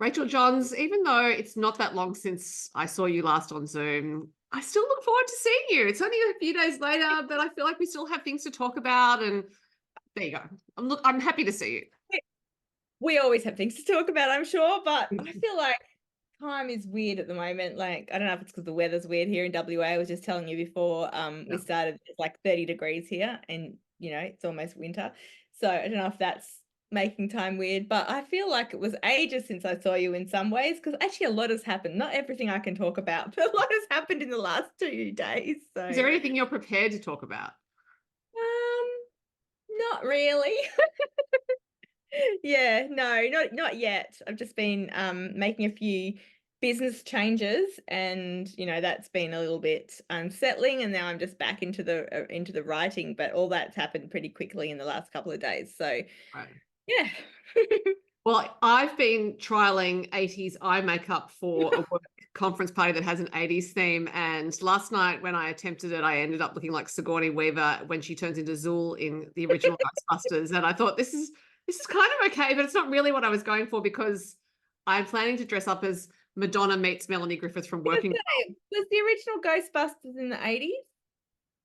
Rachel Johns, even though it's not that long since I saw you last on Zoom, I still look forward to seeing you. It's only a few days later, but I feel like we still have things to talk about. And there you go. I'm happy to see We always have things to talk about, I'm sure, but I you. feel like time is weird at the moment. Like, I don't know if it's because the weather's weird here in WA. I was just telling you before we Yeah. started, it's like 30 degrees here and, it's almost winter. So I don't know if that's making time weird, but I feel like it was ages since I saw you in some ways because actually a lot has happened. Not everything I can talk about, but a lot has happened in the last 2 days. Is So, there anything you're prepared to talk about? um, not really. Yeah, no, not yet. I've just been making a few business changes and that's been a little bit unsettling and now I'm just back into the writing, but all that's happened pretty quickly in the last couple of days. So, Right. yeah. Well, I've been trialing 80s eye makeup for a work conference party that has an 80s theme. And last night when I attempted it, I ended up looking like Sigourney Weaver when she turns into Zool in the original Ghostbusters. And I thought this is kind of okay, but it's not really what I was going for because I'm planning to dress up as Madonna meets Melanie Griffith from I was Working. gonna say, was the original Ghostbusters in the 80s?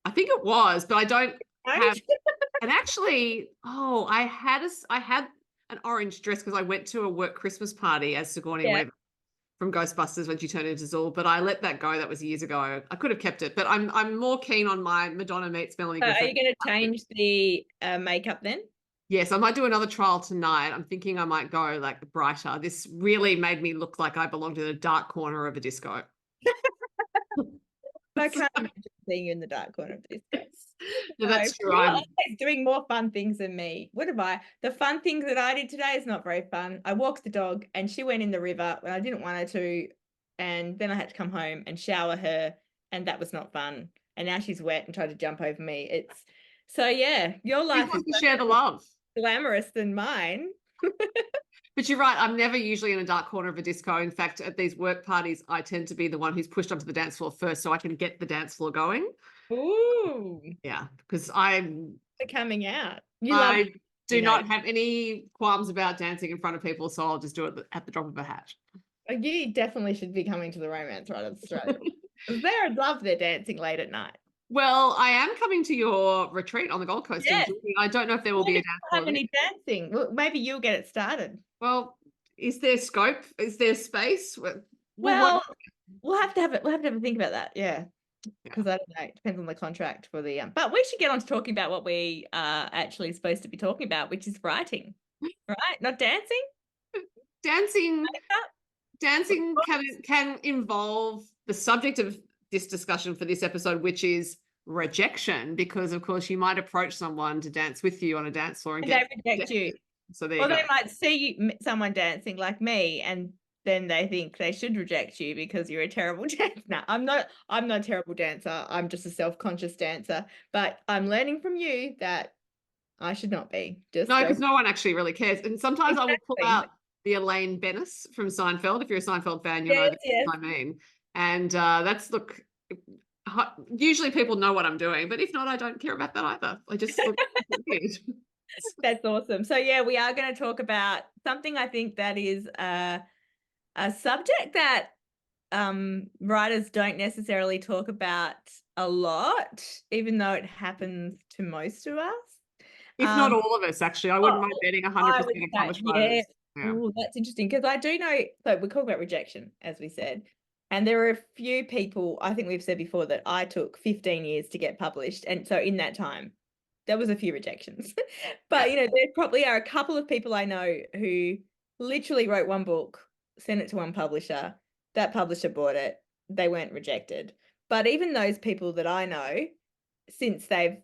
I think it was, but I don't have. Right? And actually, I had an orange dress because I went to a work Christmas party as Sigourney Yeah. Weaver from Ghostbusters when she turned into Zool, but I let that go. That was years ago. I could have kept it, but I'm more keen on my Madonna meets Melanie Are Griffith you going to outfit. change the makeup then? Yes, I might do another trial tonight. I'm thinking I might go like brighter. This really made me look like I belonged in a dark corner of a disco. I can't imagine seeing you in the dark corner of this place. No, No, that's true. you're always doing more fun things than me. What have I? The fun things that I did today is not very fun. I walked the dog and she went in the river when I didn't want her to. And then I had to come home and shower her. And that was not fun. And now she's wet and tried to jump over me. So yeah, your Who life is wants to so share the much more love? glamorous than mine. But you're right. I'm never usually in a dark corner of a disco. In fact, at these work parties, I tend to be the one who's pushed onto the dance floor first so I can get the dance floor going. Ooh, Yeah, because they're coming out. You love, I you do know. not have any qualms about dancing in front of people, so I'll just do it at the drop of a hat. You definitely should be coming to the Romance Writers Australia. They'd love their dancing late at night. Well, I am coming to your retreat on the Gold Coast in Yes. June. I don't know if there will Well, be a you dance don't floor have there. any dancing. Well, maybe you'll get it started. Well, is there scope? Is there space? What? Well, we'll have to think about that. Yeah. Yeah. Because I don't know. It depends on the contract for the but we should get on to talking about what we are actually supposed to be talking about, which is writing. Right? Not dancing? Dancing, Makeup? dancing can involve the subject of this discussion for this episode, which is rejection, because of course you might approach someone to dance with you on a dance floor and And they get reject you. rejected. So there you Or go. they might see someone dancing like me and then they think they should reject you because you're a terrible dancer. No, I'm not a terrible dancer. I'm just a self-conscious dancer. But I'm learning from you that I should not be. Just No, go. because no one actually really cares. And sometimes I will pull Exactly. out the Elaine Bennis from Seinfeld. If you're a Seinfeld fan, you'll know Yes, the yes. I mean. And that's look. Usually people know what I'm doing, but if not, I don't care about that either. I just look weird. That's awesome. So yeah, we are going to talk about something I think that is a subject that writers don't necessarily talk about a lot, even though it happens to most of us. If not Um, all of us, actually, I wouldn't oh, mind betting I 100% would of say, published yeah. writers. Yeah. Oh, that's interesting because I do know. So we talk about rejection, as we said, and there are a few people. I think we've said before that I took 15 years to get published, and so in that time, there was a few rejections. Yeah. But there probably are a couple of people I know who literally wrote one book, sent it to one publisher. That publisher bought it. They weren't rejected. But even those people that I know, since they've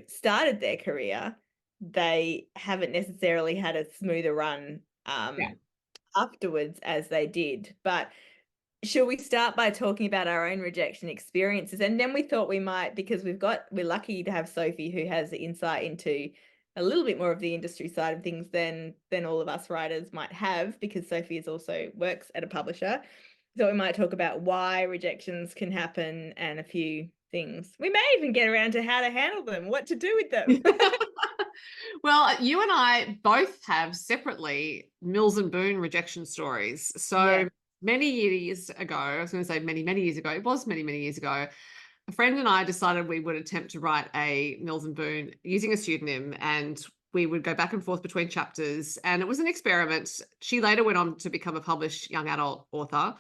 started their career, they haven't necessarily had a smoother run Yeah. afterwards as they did. But shall we start by talking about our own rejection experiences? And then we thought we might, because we're lucky to have Sophie who has the insight into a little bit more of the industry side of things than all of us writers might have, because Sophie is also works at a publisher. So we might talk about why rejections can happen and a few things. We may even get around to how to handle them, what to do with them. Well, you and I both have separately Mills and Boon rejection stories. So Yeah. many years ago, I was going to say many years ago, it was many years ago, a friend and I decided we would attempt to write a Mills and Boon using a pseudonym, and we would go back and forth between chapters. And it was an experiment. She later went on to become a published young adult author.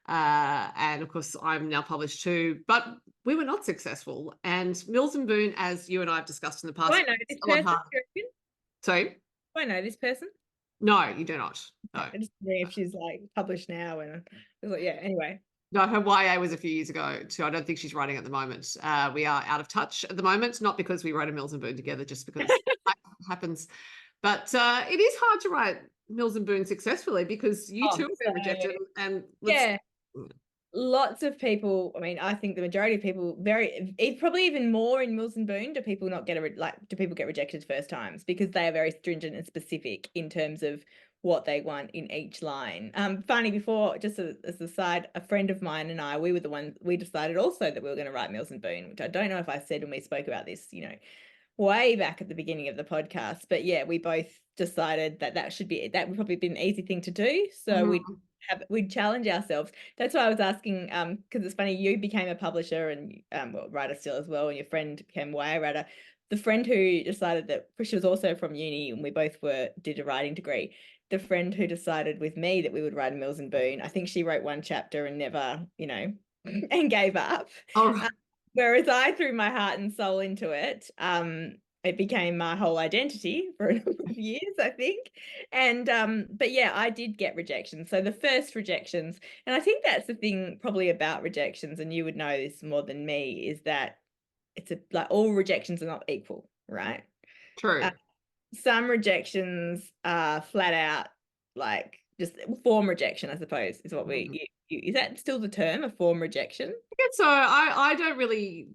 And of course, I'm now published too, but we were not successful. And Mills and Boon, as you and I have discussed in the Do I past, know this a lot person? harder. Do you reckon? Sorry? Do I know this person? No, you do not. No. I just wondering if she's like published now, and I was like, yeah. Anyway, No, her YA was a few years ago too. I don't think she's writing at the moment. We are out of touch at the moment, not because we wrote a Mills and Boon together, just because life happens. But it is hard to write Mills and Boon successfully because you too have been rejected. And yeah, lots of people. I mean, I think the majority of people, probably even more in Mills and Boon, do people get rejected first times because they are very stringent and specific in terms of what they want in each line. Funny, before, just as a side, a friend of mine and I, we were the ones, we decided also that we were going to write Mills and Boon, which I don't know if I said when we spoke about this, way back at the beginning of the podcast. But yeah, we both decided that that would probably be an easy thing to do. So we'd challenge ourselves. That's why I was asking, because it's funny, you became a publisher and writer still as well, and your friend became a YA writer. The friend who decided that, she was also from uni, and we both did a writing degree. The friend who decided with me that we would write a Mills and Boon, I think she wrote one chapter and never, and gave up. Oh, Whereas I threw my heart and soul into it. It became my whole identity for a number of years, I think. And but yeah, I did get rejections. So the first rejections, and I think that's the thing probably about rejections, and you would know this more than me, is that it's like all rejections are not equal, right? true. Some rejections are flat out like just form rejection, I suppose, is what is that still the term, a form rejection? So I don't really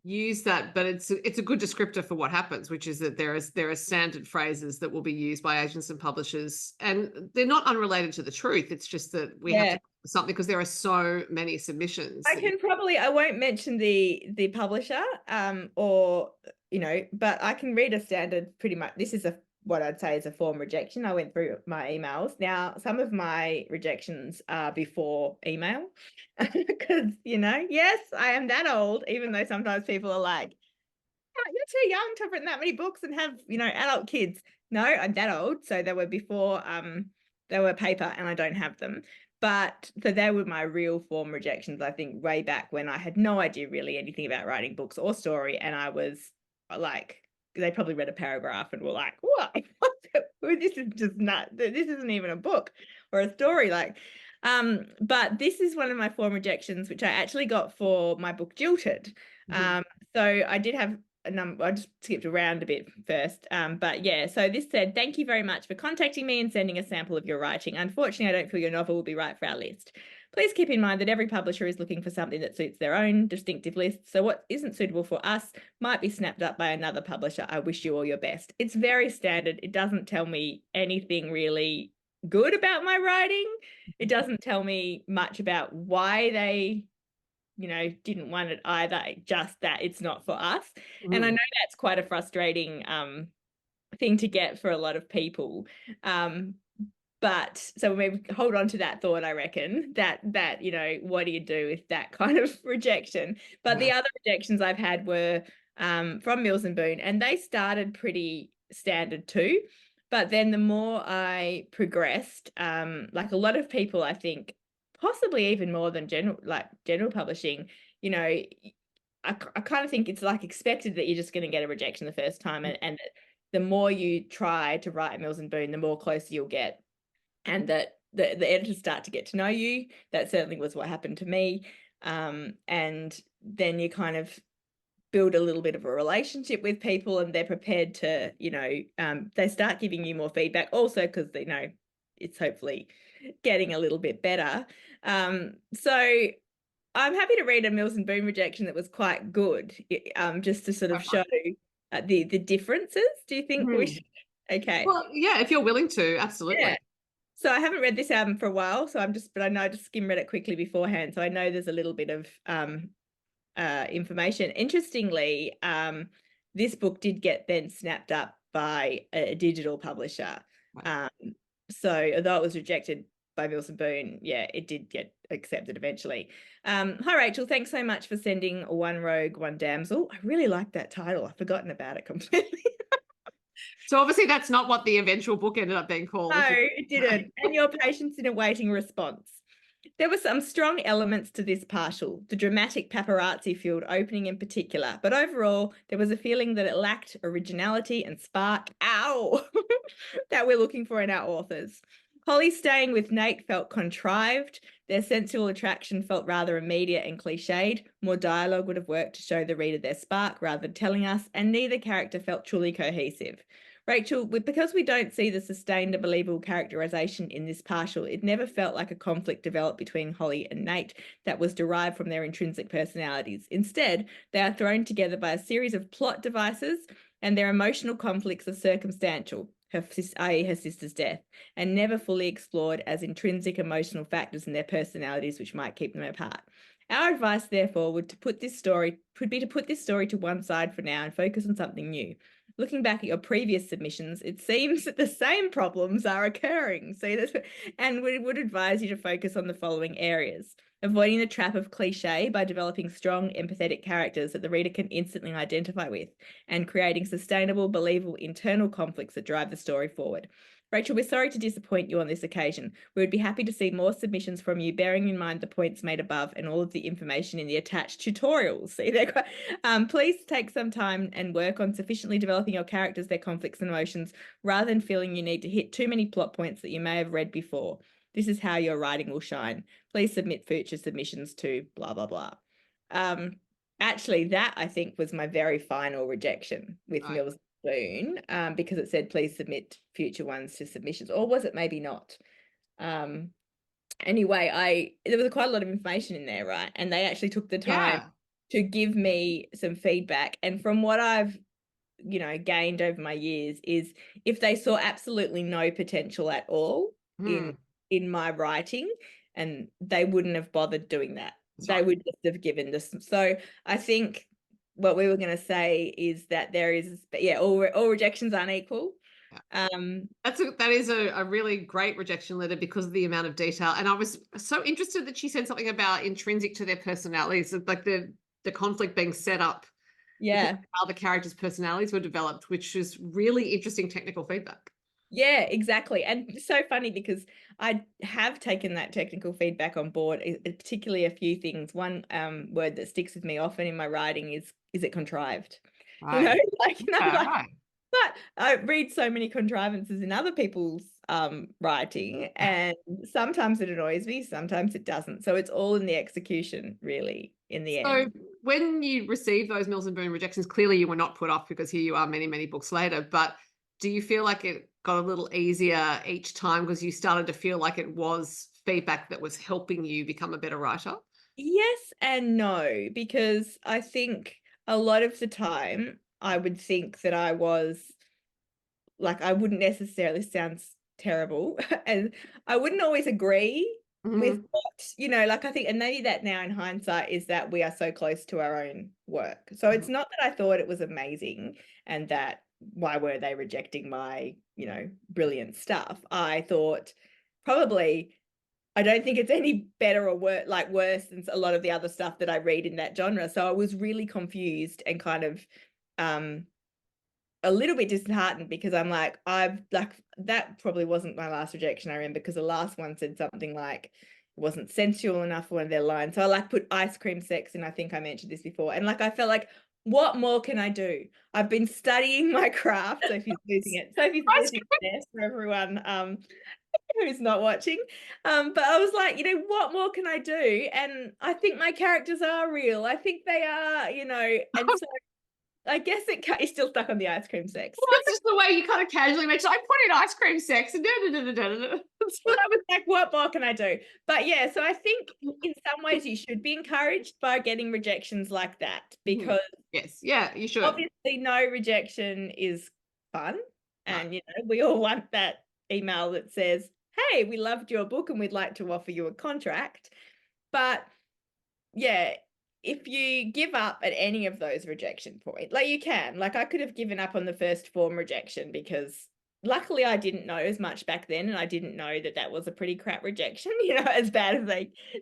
use that, but it's a good descriptor for what happens, which is that there are standard phrases that will be used by agents and publishers, and they're not unrelated to the truth. It's just that we have to something because there are so many submissions. I won't mention the publisher, or but I can read a standard pretty much. This is what I'd say is a form rejection. I went through my emails. Now, some of my rejections are before email because, yes, I am that old, even though sometimes people are like, oh, you're too young to have written that many books and have, adult kids. No, I'm that old. So they were before they were paper, and I don't have them. But so they were my real form rejections, I think, way back when I had no idea really anything about writing books or story. And I was like, they probably read a paragraph and were like, what? This is just not, this isn't even a book or a story. But this is one of my form rejections, which I actually got for my book Jilted. So I did have a number. I just skipped around a bit first. But yeah, so this said, thank you very much for contacting me and sending a sample of your writing. Unfortunately, I don't feel your novel will be right for our list. Please keep in mind that every publisher is looking for something that suits their own distinctive list. So what isn't suitable for us might be snapped up by another publisher. I wish you all your best. It's very standard. It doesn't tell me anything really good about my writing. It doesn't tell me much about why they didn't want it either, just that it's not for us. And I know that's quite a frustrating thing to get for a lot of people. But so maybe hold on to that thought, I reckon, that what do you do with that kind of rejection? But the other rejections I've had were from Mills and Boon, and they started pretty standard too. But then the more I progressed, like a lot of people, I think, possibly even more than general publishing, I kind of think it's like expected that you're just going to get a rejection the first time, and the more you try to write Mills and Boon, the more closer you'll get, and that the editors start to get to know you. That certainly was what happened to me. And then you kind of build a little bit of a relationship with people, and they're prepared to, they start giving you more feedback also because it's hopefully getting a little bit better. So I'm happy to read a Mills and Boon rejection that was quite good, just to sort of show the differences. Do you think we should? Okay. Well, yeah, if you're willing to, absolutely. Yeah. So I haven't read this album for a while, but I know I just skim read it quickly beforehand, so I know there's a little bit of information. Interestingly, this book did get then snapped up by a digital publisher. Right. So although it was rejected by Mills Boon, yeah, it did get accepted eventually. Hi, Rachel. Thanks so much for sending One Rogue, One Damsel. I really like that title. I've forgotten about it completely. So obviously that's not what the eventual book ended up being called. No, it didn't. And your patience in awaiting response. There were some strong elements to this partial, the dramatic paparazzi field opening in particular, but overall there was a feeling that it lacked originality and spark, that we're looking for in our authors. Holly staying with Nate felt contrived. Their sensual attraction felt rather immediate and cliched. More dialogue would have worked to show the reader their spark rather than telling us, and neither character felt truly cohesive. Rachel, because we don't see the sustained and believable characterization in this partial, it never felt like a conflict developed between Holly and Nate that was derived from their intrinsic personalities. Instead, they are thrown together by a series of plot devices, and their emotional conflicts are circumstantial, i.e. her sister's death, and never fully explored as intrinsic emotional factors in their personalities which might keep them apart. Our advice, therefore, would be to put this story to one side for now and focus on something new. Looking back at your previous submissions, it seems that the same problems are occurring. And we would advise you to focus on the following areas: avoiding the trap of cliche by developing strong, empathetic characters that the reader can instantly identify with, and creating sustainable, believable internal conflicts that drive the story forward. Rachel, we're sorry to disappoint you on this occasion. We would be happy to see more submissions from you, bearing in mind the points made above and all of the information in the attached tutorials. See, please take some time and work on sufficiently developing your characters, their conflicts and emotions, rather than feeling you need to hit too many plot points that you may have read before. This is how your writing will shine. Please submit future submissions to blah, blah, blah. Actually, that I think was my very final rejection with Mills Boon, because it said please submit future ones to submissions, or was it maybe not? Anyway, there was quite a lot of information in there, right? And they actually took the time to give me some feedback. And from what I've gained over my years is if they saw absolutely no potential at all in my writing, and they wouldn't have bothered doing that. They would just have given this. So I think what we were going to say is that there is, all rejections aren't equal. Yeah. That is a really great rejection letter because of the amount of detail. And I was so interested that she said something about intrinsic to their personalities, like the conflict being set up. Yeah. How the characters' personalities were developed, which is really interesting technical feedback. Yeah, exactly. And it's so funny because I have taken that technical feedback on board, particularly a few things. One word that sticks with me often in my writing is it contrived? Right. But I read so many contrivances in other people's writing, and sometimes it annoys me, sometimes it doesn't. So it's all in the execution, really, in the end. So when you received those Mills Boon rejections, clearly you were not put off because here you are many, many books later. But do you feel like it got a little easier each time because you started to feel like it was feedback that was helping you become a better writer? Yes and no, because I think a lot of the time I would think that I was like, I wouldn't necessarily sound terrible and I wouldn't always agree with what, like I think, and maybe that now in hindsight is that we are so close to our own work. So it's not that I thought it was amazing and that why were they rejecting my, brilliant stuff. I thought probably I don't think it's any better or worse than a lot of the other stuff that I read in that genre. So I was really confused and kind of a little bit disheartened because I'm like, that probably wasn't my last rejection, I remember, because the last one said something like it wasn't sensual enough for one of their lines. So I put ice cream sex, and I think I mentioned this before. And I felt like, what more can I do? I've been studying my craft. Sophie's losing it. Sophie's losing it for everyone who's not watching. But I was like, what more can I do? And I think my characters are real. I think they are, and so I guess it's still stuck on the ice cream sex. Well, that's just the way you kind of casually mentioned, I put in ice cream sex and Well, I was like, what more can I do? But yeah, so I think in some ways you should be encouraged by getting rejections like that, because yes, yeah, you should. Obviously no rejection is fun. And we all want that email that says, hey, we loved your book and we'd like to offer you a contract. But yeah, if you give up at any of those rejection points, like you can, like I could have given up on the first form rejection because luckily I didn't know as much back then, and I didn't know that that was a pretty crap rejection, as bad as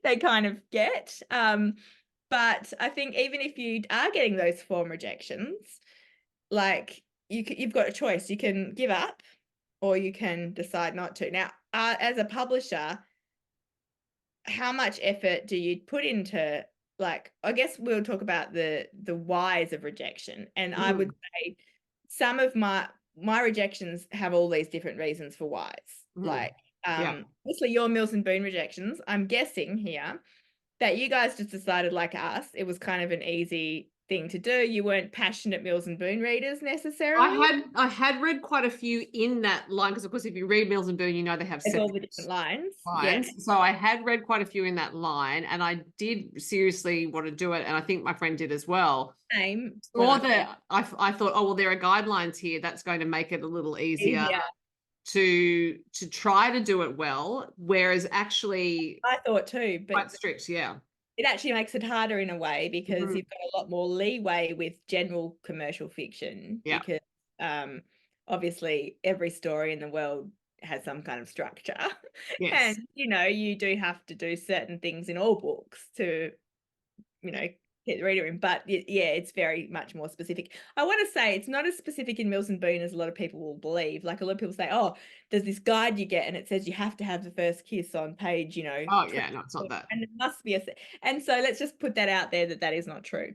they kind of get. But I think even if you are getting those form rejections, like you've got a choice. You can give up or you can decide not to. Now, as a publisher, how much effort do you put into, like, I guess we'll talk about the whys of rejection. And I would say some of my rejections have all these different reasons for whys. Like, obviously your Mills Boon rejections, I'm guessing here that you guys just decided, like us, it was kind of an easy thing to do. You weren't passionate Mills Boon readers necessarily. I had read quite a few in that line, because of course if you read Mills Boon, you know they have There's all separate the different lines. lines. Yeah. So I had read quite a few in that line, and I did seriously want to do it, and I think my friend did as well. Same. Or that I thought, oh well, there are guidelines here that's going to make it a little easier to try to do it well, whereas actually I thought too, but quite strict. it actually makes it harder in a way because you've got a lot more leeway with general commercial fiction because obviously every story in the world has some kind of structure. And you do have to do certain things in all books to get the reader in, but it's very much more specific. I want to say it's not as specific in Mills Boon as a lot of people will believe. Like a lot of people say, oh, there's this guide you get and it says you have to have the first kiss on page, Oh yeah, no, it's not that. and it must be and so let's just put that out there that is not true.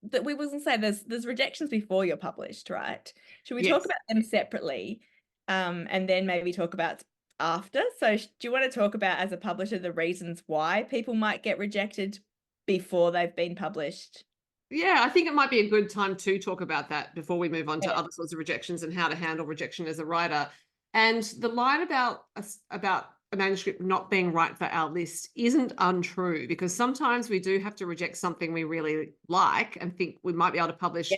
That we wasn't say there's rejections before you're published, right? Should we talk about them separately, and then maybe talk about after? So do you want to talk about, as a publisher, the reasons why people might get rejected before they've been published? Yeah, I think it might be a good time to talk about that before we move on to other sorts of rejections and how to handle rejection as a writer. And the line about a manuscript not being right for our list isn't untrue, because sometimes we do have to reject something we really like and think we might be able to publish,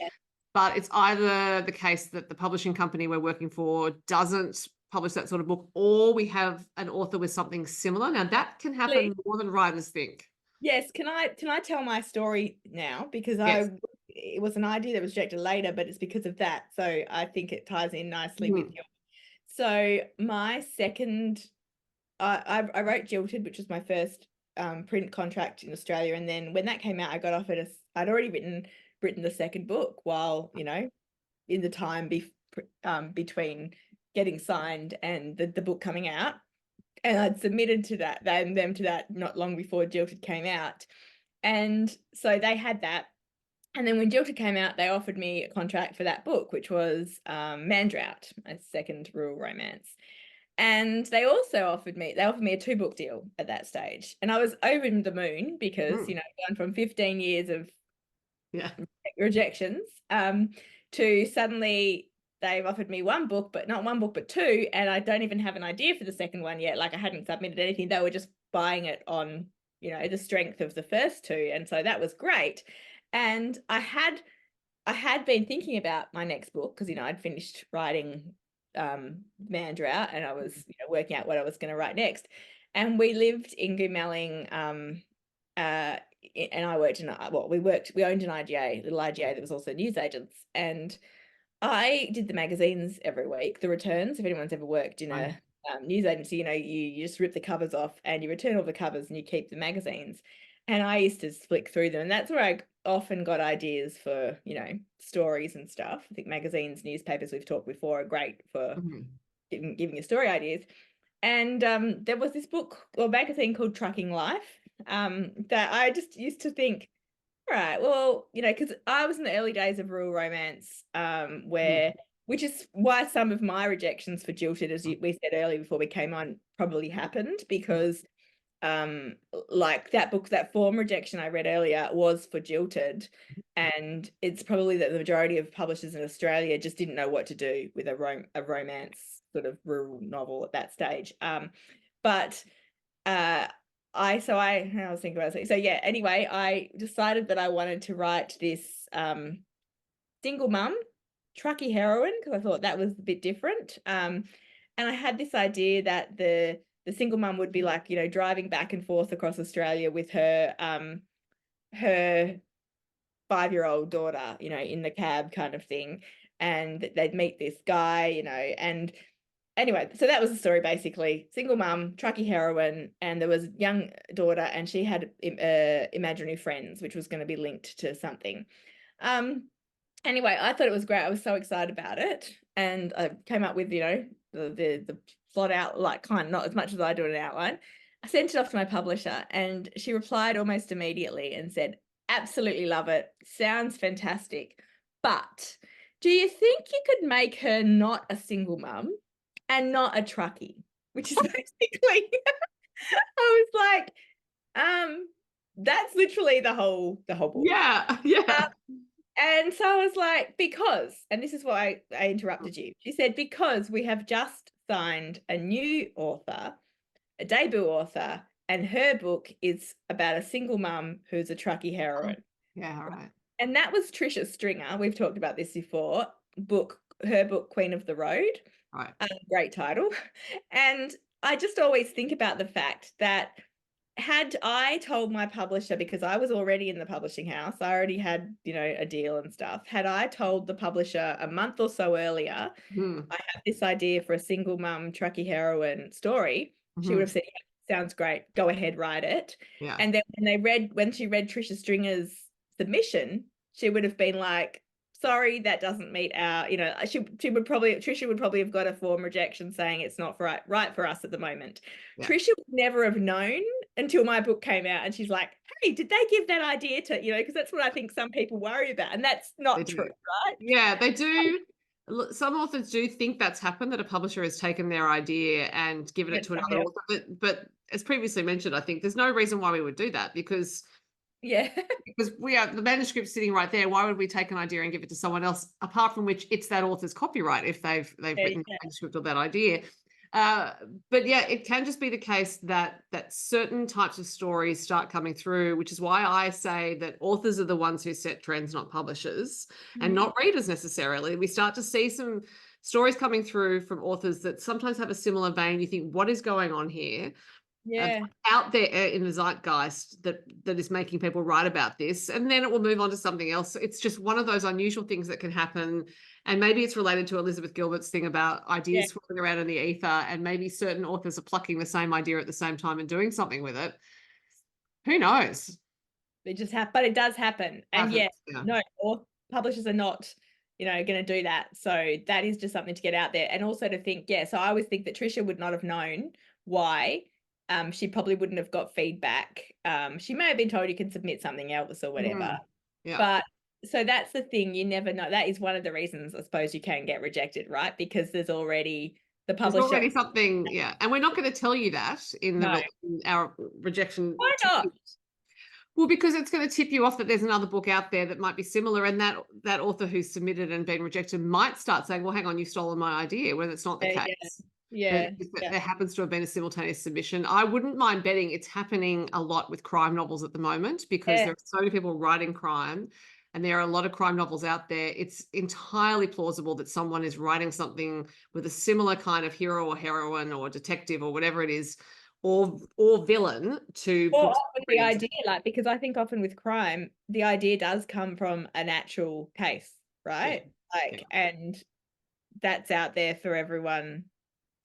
but it's either the case that the publishing company we're working for doesn't publish that sort of book, or we have an author with something similar. Now that can happen more than writers think. Yes, can I tell my story now? Because it was an idea that was rejected later, but it's because of that. So I think it ties in nicely with you. So my second, I wrote Jilted, which was my first print contract in Australia, and then when that came out, I got offered I'd already written the second book while in the time between getting signed and the book coming out. And I'd submitted to them to that not long before Jilted came out. And so they had that. And then when Jilted came out, they offered me a contract for that book, which was Mandrout, my second rural romance. And they also offered me a 2-book deal at that stage. And I was over the moon because, gone from 15 years of rejections to suddenly they've offered me 1 book, but not 1 book, but 2. And I don't even have an idea for the second one yet. Like I hadn't submitted anything. They were just buying it on, the strength of the first 2. And so that was great. And I had been thinking about my next book because, I'd finished writing Mandrout and I was working out what I was going to write next. And we lived in Goomalling, and I worked in we owned an IGA, little IGA that was also newsagents, and I did the magazines every week, the returns. If anyone's ever worked in a news agency, you just rip the covers off and you return all the covers and you keep the magazines. And I used to flick through them, and that's where I often got ideas for, stories and stuff. I think magazines, newspapers, we've talked before, are great for giving you story ideas. And there was this book or magazine called Trucking Life that I just used to think, all right, well, because I was in the early days of rural romance, which is why some of my rejections for Jilted, as we said earlier before we came on, probably happened, because like that book, that form rejection I read earlier was for Jilted, and it's probably that the majority of publishers in Australia just didn't know what to do with a romance sort of rural novel at that stage. But I was thinking about it. So yeah, anyway, I decided that I wanted to write this single mum trucky heroine because I thought that was a bit different. And I had this idea that the the single mum would be like, you know, driving back and forth across Australia with her her 5-year-old daughter, you know, in the cab kind of thing, and they'd meet this guy, you know, and anyway, so that was the story basically. Single mum, trucky heroine, and there was a young daughter, and she had imaginary friends, which was going to be linked to something. Anyway, I thought it was great. I was so excited about it, and I came up with, you know, the plot out, like, kind of not as much as I do an outline. I sent it off to my publisher, and she replied almost immediately and said, "Absolutely love it. Sounds fantastic. But do you think you could make her not a single mum and not a truckie?" Which is basically, I was like, that's literally the whole book. Yeah, yeah. And so I was like, because, and this is why I interrupted you. She said, because we have just signed a new author, a debut author, and her book is about a single mum who's a trucky heroine. Yeah, right. And that was Trisha Stringer. We've talked about this before. Her book, Queen of the Road. Right. Great title. And I just always think about the fact that had I told my publisher, because I was already in the publishing house, I already had, you know, a deal and stuff. Had I told the publisher a month or so earlier, I have this idea for a single mum trucky heroine story, she would have said, yeah, sounds great, go ahead, write it. Yeah. And then when she read Trisha Stringer's submission, she would have been like, sorry, that doesn't meet our, you know, Trisha would probably have got a form rejection saying it's not right for us at the moment. Yeah. Trisha would never have known until my book came out, and she's like, hey, did they give that idea to, you know, because that's what I think some people worry about, and that's not true, right? Yeah, they do. Some authors do think that's happened, that a publisher has taken their idea and given it to another author. But as previously mentioned, I think there's no reason why we would do that, because because we are the manuscript sitting right there. Why would we take an idea and give it to someone else, apart from which it's that author's copyright if they've written the manuscript or that idea. But yeah, it can just be the case that certain types of stories start coming through, which is why I say that authors are the ones who set trends, not publishers, and not readers necessarily. We start to see some stories coming through from authors that sometimes have a similar vein. You think, what is going on here? Out there in the zeitgeist that is making people write about this, and then it will move on to something else. It's just one of those unusual things that can happen, and maybe it's related to Elizabeth Gilbert's thing about ideas floating around in the ether, and maybe certain authors are plucking the same idea at the same time and doing something with it. Who knows? It just happens, but it does happen. And no, publishers are not, you know, going to do that. So that is just something to get out there, and also to think, so I always think that Trisha would not have known why. She probably wouldn't have got feedback. She may have been told you can submit something else or whatever. But so that's the thing, you never know. That is one of the reasons, I suppose, you can get rejected, right? Because there's already the publisher. There's already something, and we're not going to tell you that in our rejection. Why not? Well, because it's going to tip you off that there's another book out there that might be similar, and that author who's submitted and been rejected might start saying, well, hang on, you've stolen my idea, when it's not the case. There happens to have been a simultaneous submission. I wouldn't mind betting it's happening a lot with crime novels at the moment, because there are so many people writing crime, and there are a lot of crime novels out there. It's entirely plausible that someone is writing something with a similar kind of hero or heroine or detective or whatever it is, or villain to the idea, like, because I think often with crime, the idea does come from an actual case, right? And that's out there for everyone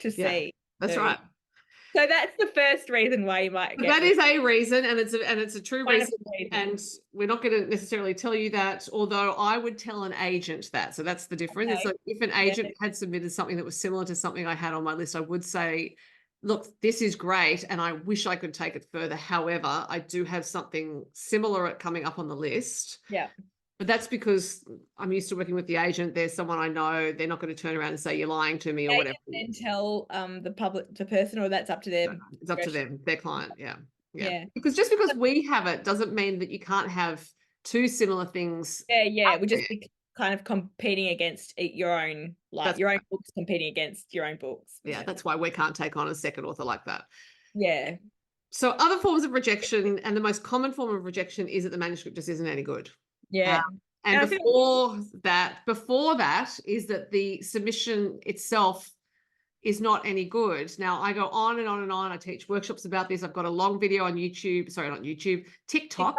to see. That's right. So that's the first reason why you might get. That is a reason, and it's a true reason. And we're not going to necessarily tell you that, although I would tell an agent that. So that's the difference. So if an agent had submitted something that was similar to something I had on my list, I would say, look, this is great, and I wish I could take it further. However, I do have something similar coming up on the list. But that's because I'm used to working with the agent. There's someone I know. They're not going to turn around and say you're lying to me or whatever. And tell the person, or that's up to them. It's up to them, their client. Yeah. Because just because we have it doesn't mean that you can't have two similar things. We just be kind of competing against your own, like your own books competing against your own books. That's why we can't take on a second author like that. So other forms of rejection, and the most common form of rejection is that the manuscript just isn't any good. And before that is that the submission itself is not any good. Now, I go on and on and on. I teach workshops about this. I've got a long video on YouTube, sorry, not YouTube, TikTok,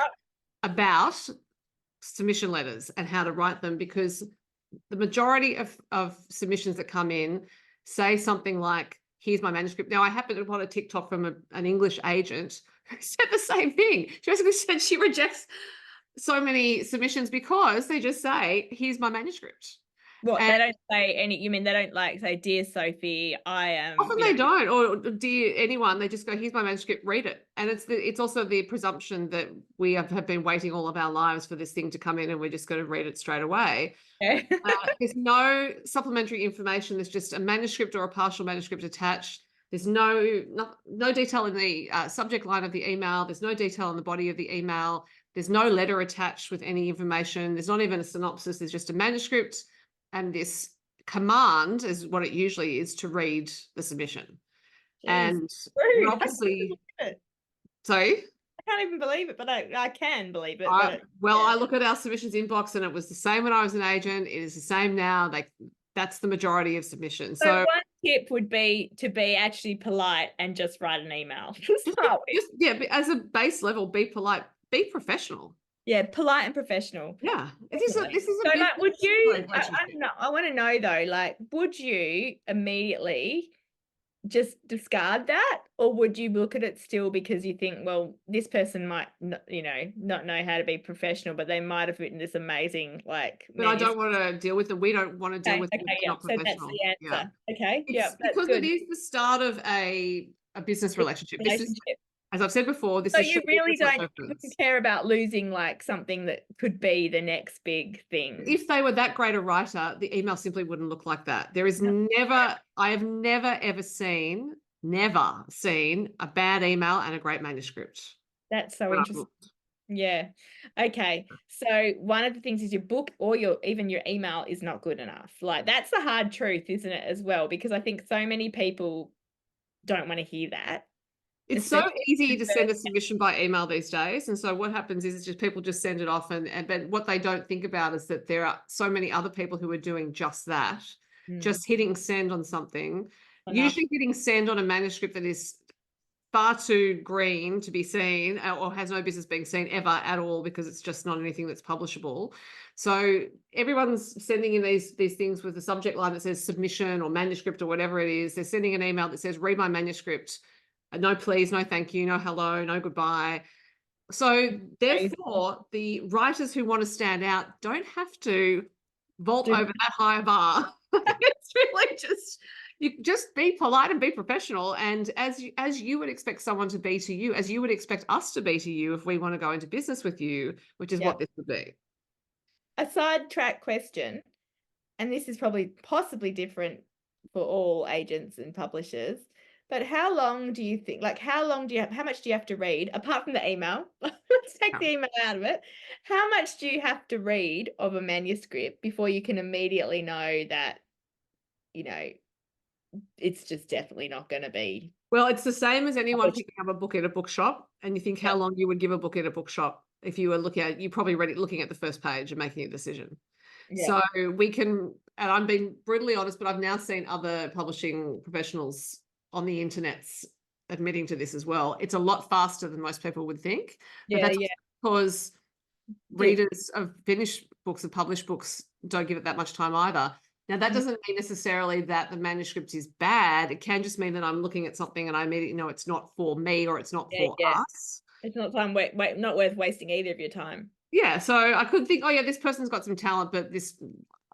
about submission letters and how to write them, because the majority of submissions that come in say something like, here's my manuscript. Now, I happened to upon a TikTok from an English agent who said the same thing. She basically said she rejects so many submissions because they just say, here's my manuscript. What, And they don't say any, you mean they don't like say, dear Sophie, I am. often they don't, or dear anyone, they just go, here's my manuscript, read it. And it's also the presumption that we have been waiting all of our lives for this thing to come in and we're just going to read it straight away. There's no supplementary information. There's just a manuscript or a partial manuscript attached. There's no detail in the subject line of the email. There's no detail in the body of the email. There's no letter attached with any information. There's not even a synopsis. There's just a manuscript, and this command is what it usually is, to read the submission. Jeez, and rude. obviously, sorry, I can't even believe it, but I can believe it. I look at our submissions inbox and it was the same when I was an agent. It is the same now. That's the majority of submissions. So one tip would be to be actually polite and just write an email. As a base level, be polite, be professional. Yeah, polite and professional. Yeah, this is a so like, would you? I want to know though. Like, would you immediately just discard that, or would you look at it still because you think, well, this person might not know how to be professional, but they might have written this amazing But I don't want to deal with them. We don't want to deal with them. Yeah. So that's the answer. Yeah. Okay. Yeah. Because it is the start of a business relationship. This is, as I've said before, this is. So you really don't care about losing something that could be the next big thing. If they were that great a writer, the email simply wouldn't look like that. There is I have never, ever seen a bad email and a great manuscript. That's so interesting. Yeah. Okay. So one of the things is your book or even your email is not good enough. That's the hard truth, isn't it, as well? Because I think so many people don't want to hear that. It's so easy to send a submission by email these days. And so what happens is just people just send it off. But what they don't think about is that there are so many other people who are doing just that, just hitting send on something, usually hitting send on a manuscript that is far too green to be seen or has no business being seen ever at all, because it's just not anything that's publishable. So everyone's sending in these things with a subject line that says submission or manuscript or whatever it is. They're sending an email that says, read my manuscript. No, please, no, thank you, no, hello, no, goodbye. So therefore, the writers who want to stand out don't have to vault over that high bar. It's really just be polite and be professional. And as you would expect someone to be to you, as you would expect us to be to you if we want to go into business with you, which is what this would be. A sidetrack question, and this is possibly different for all agents and publishers. But how long do you think, how much do you have to read, apart from the email? Let's take the email out of it. How much do you have to read of a manuscript before you can immediately know that, it's just definitely not going to be? Well, it's the same as anyone picking up a book in a bookshop, and you think how long you would give a book in a bookshop if you were you probably read it looking at the first page and making a decision. Yeah. So we can, and I'm being brutally honest, but I've now seen other publishing professionals on the internets admitting to this as well. It's a lot faster than most people would think. But that's because readers of finished books, of published books, don't give it that much time either. Now, that doesn't mean necessarily that the manuscript is bad. It can just mean that I'm looking at something and I immediately know it's not for me or it's not for us. It's not not worth wasting either of your time. Yeah, so I could think, oh yeah, this person's got some talent, but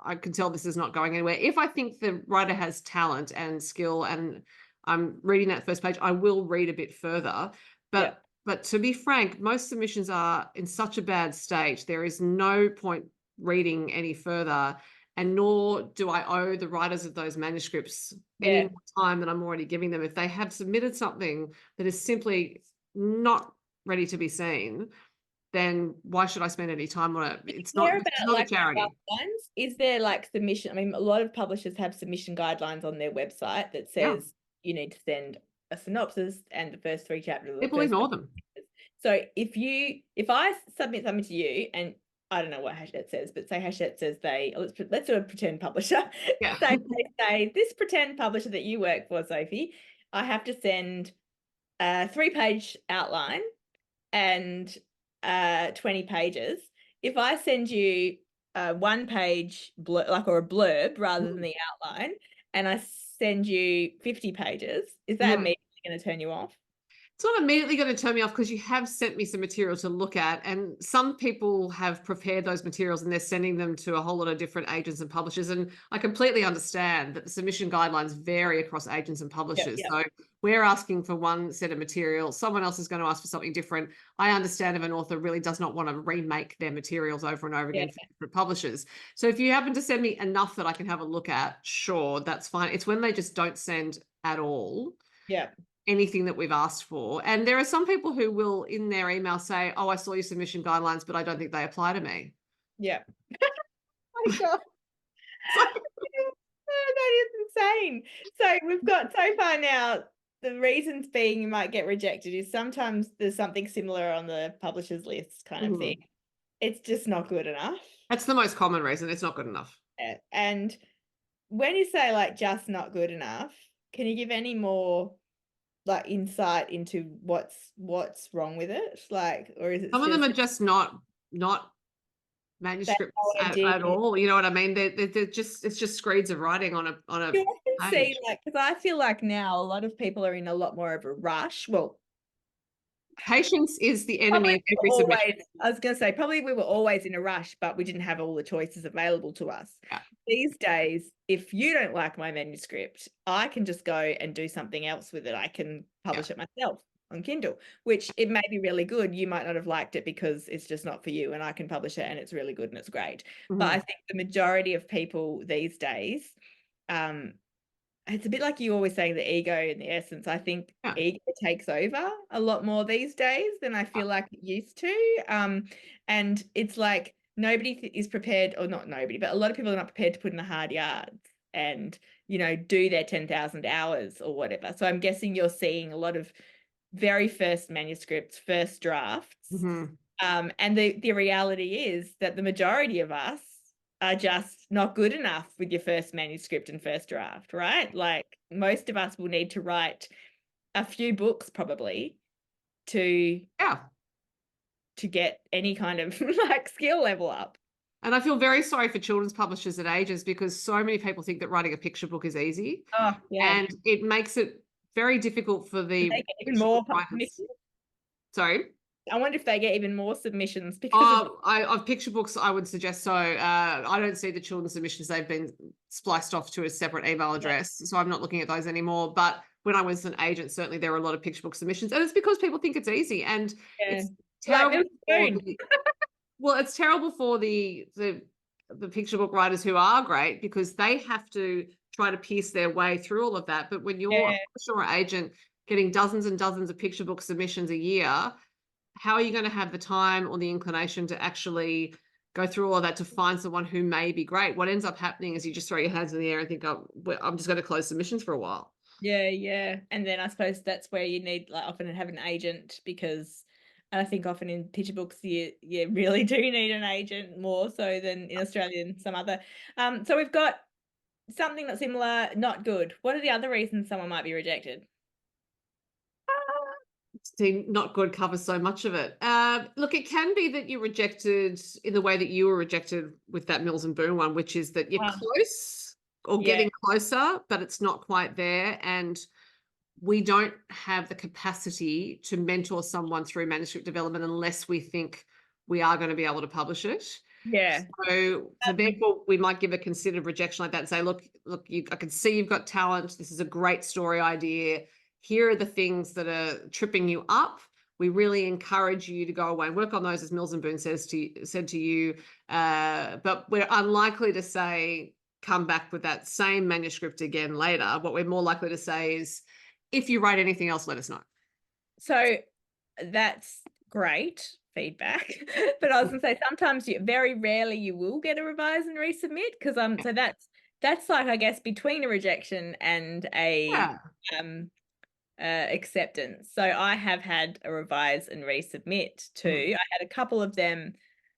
I can tell this is not going anywhere. If I think the writer has talent and skill and I'm reading that first page, I will read a bit further. But to be frank, most submissions are in such a bad state, there is no point reading any further, and nor do I owe the writers of those manuscripts any more time than I'm already giving them. If they have submitted something that is simply not ready to be seen, then why should I spend any time on it? It's not a charity. Guidelines? Is there submission? I mean, a lot of publishers have submission guidelines on their website that says you need to send a synopsis and the first 3 chapters. People ignore them. So if I submit something to you and I don't know what Hachette says, but say Hachette says let's do a pretend publisher. Yeah. They say this pretend publisher that you work for, Sophie, I have to send a 3-page outline and 20 pages. If I send you a 1-page or a blurb rather than the outline, and I send you 50 pages, is that immediately going to turn you off? It's not immediately going to turn me off because you have sent me some material to look at, and some people have prepared those materials and they're sending them to a whole lot of different agents and publishers. And I completely understand that the submission guidelines vary across agents and publishers. Yep. So we're asking for one set of material, someone else is going to ask for something different. I understand if an author really does not want to remake their materials over and over again for different publishers. So if you happen to send me enough that I can have a look at, sure, that's fine. It's when they just don't send at all. Yeah. Anything that we've asked for. And there are some people who will in their email say, oh, I saw your submission guidelines, but I don't think they apply to me. Yeah. Oh my God. That is insane. So we've got so far now, the reasons being you might get rejected is sometimes there's something similar on the publisher's list kind of thing. It's just not good enough. That's the most common reason. It's not good enough. Yeah. And when you say like just not good enough, can you give any more like insight into what's wrong with it? Like, or is it Some of them are just not manuscripts at all. You know what I mean? They're just, it's just screeds of writing on a you often page. see like, because I feel like now a lot of people are in a lot more of a rush. Well, patience is the enemy of every submission. I was going to say, probably we were always in a rush, but we didn't have all the choices available to us. Yeah. These days, if you don't like my manuscript, I can just go and do something else with it. I can publish it myself on Kindle, which it may be really good. You might not have liked it because it's just not for you, and I can publish it and it's really good and it's great. But I think the majority of people these days, it's a bit like you always saying the ego and the essence. I think ego takes over a lot more these days than I feel like it used to. And it's like nobody is prepared, or not nobody, but a lot of people are not prepared to put in the hard yards and, you know, do their 10,000 hours or whatever. So I'm guessing you're seeing a lot of very first manuscripts, first drafts. And the reality is that the majority of us are just not good enough with your first manuscript and first draft, right? Like most of us will need to write a few books probably to get any kind of like skill level up. And I feel very sorry for children's publishers and agents because so many people think that writing a picture book is easy. Oh, yeah. And it makes it very difficult for the even more writers. Sorry? I wonder if they get even more submissions because of picture books, I would suggest so. I don't see the children's submissions. They've been spliced off to a separate email address. So I'm not looking at those anymore. But when I was an agent, certainly there were a lot of picture book submissions. And it's because people think it's easy. And it's terrible. Well, it's terrible for the picture book writers who are great because they have to try to piece their way through all of that. But when you're a publisher or agent getting dozens and dozens of picture book submissions a year, how are you going to have the time or the inclination to actually go through all of that to find someone who may be great? What ends up happening is you just throw your hands in the air and think, oh, I'm just going to close submissions for a while. Yeah. And then I suppose that's where you need like often have an agent because I think often in picture books you really do need an agent more so than in Australia and some other. So we've got something that's similar, not good. What are the other reasons someone might be rejected? See, not good covers so much of it. Look, it can be that you're rejected in the way that you were rejected with that Mills Boon one, which is that you're close or getting closer, but it's not quite there. And we don't have the capacity to mentor someone through manuscript development unless we think we are going to be able to publish it. Yeah. So therefore, we might give a considered rejection like that and say, look, I can see you've got talent. This is a great story idea. Here are the things that are tripping you up. We really encourage you to go away and work on those, as Mills Boon said to you. But we're unlikely to say, come back with that same manuscript again later. What we're more likely to say is, if you write anything else, let us know. So that's great feedback. But I was going to say, sometimes very rarely you will get a revise and resubmit because so that's like, I guess, between a rejection and a acceptance. So I have had a revise and resubmit too. I had a couple of them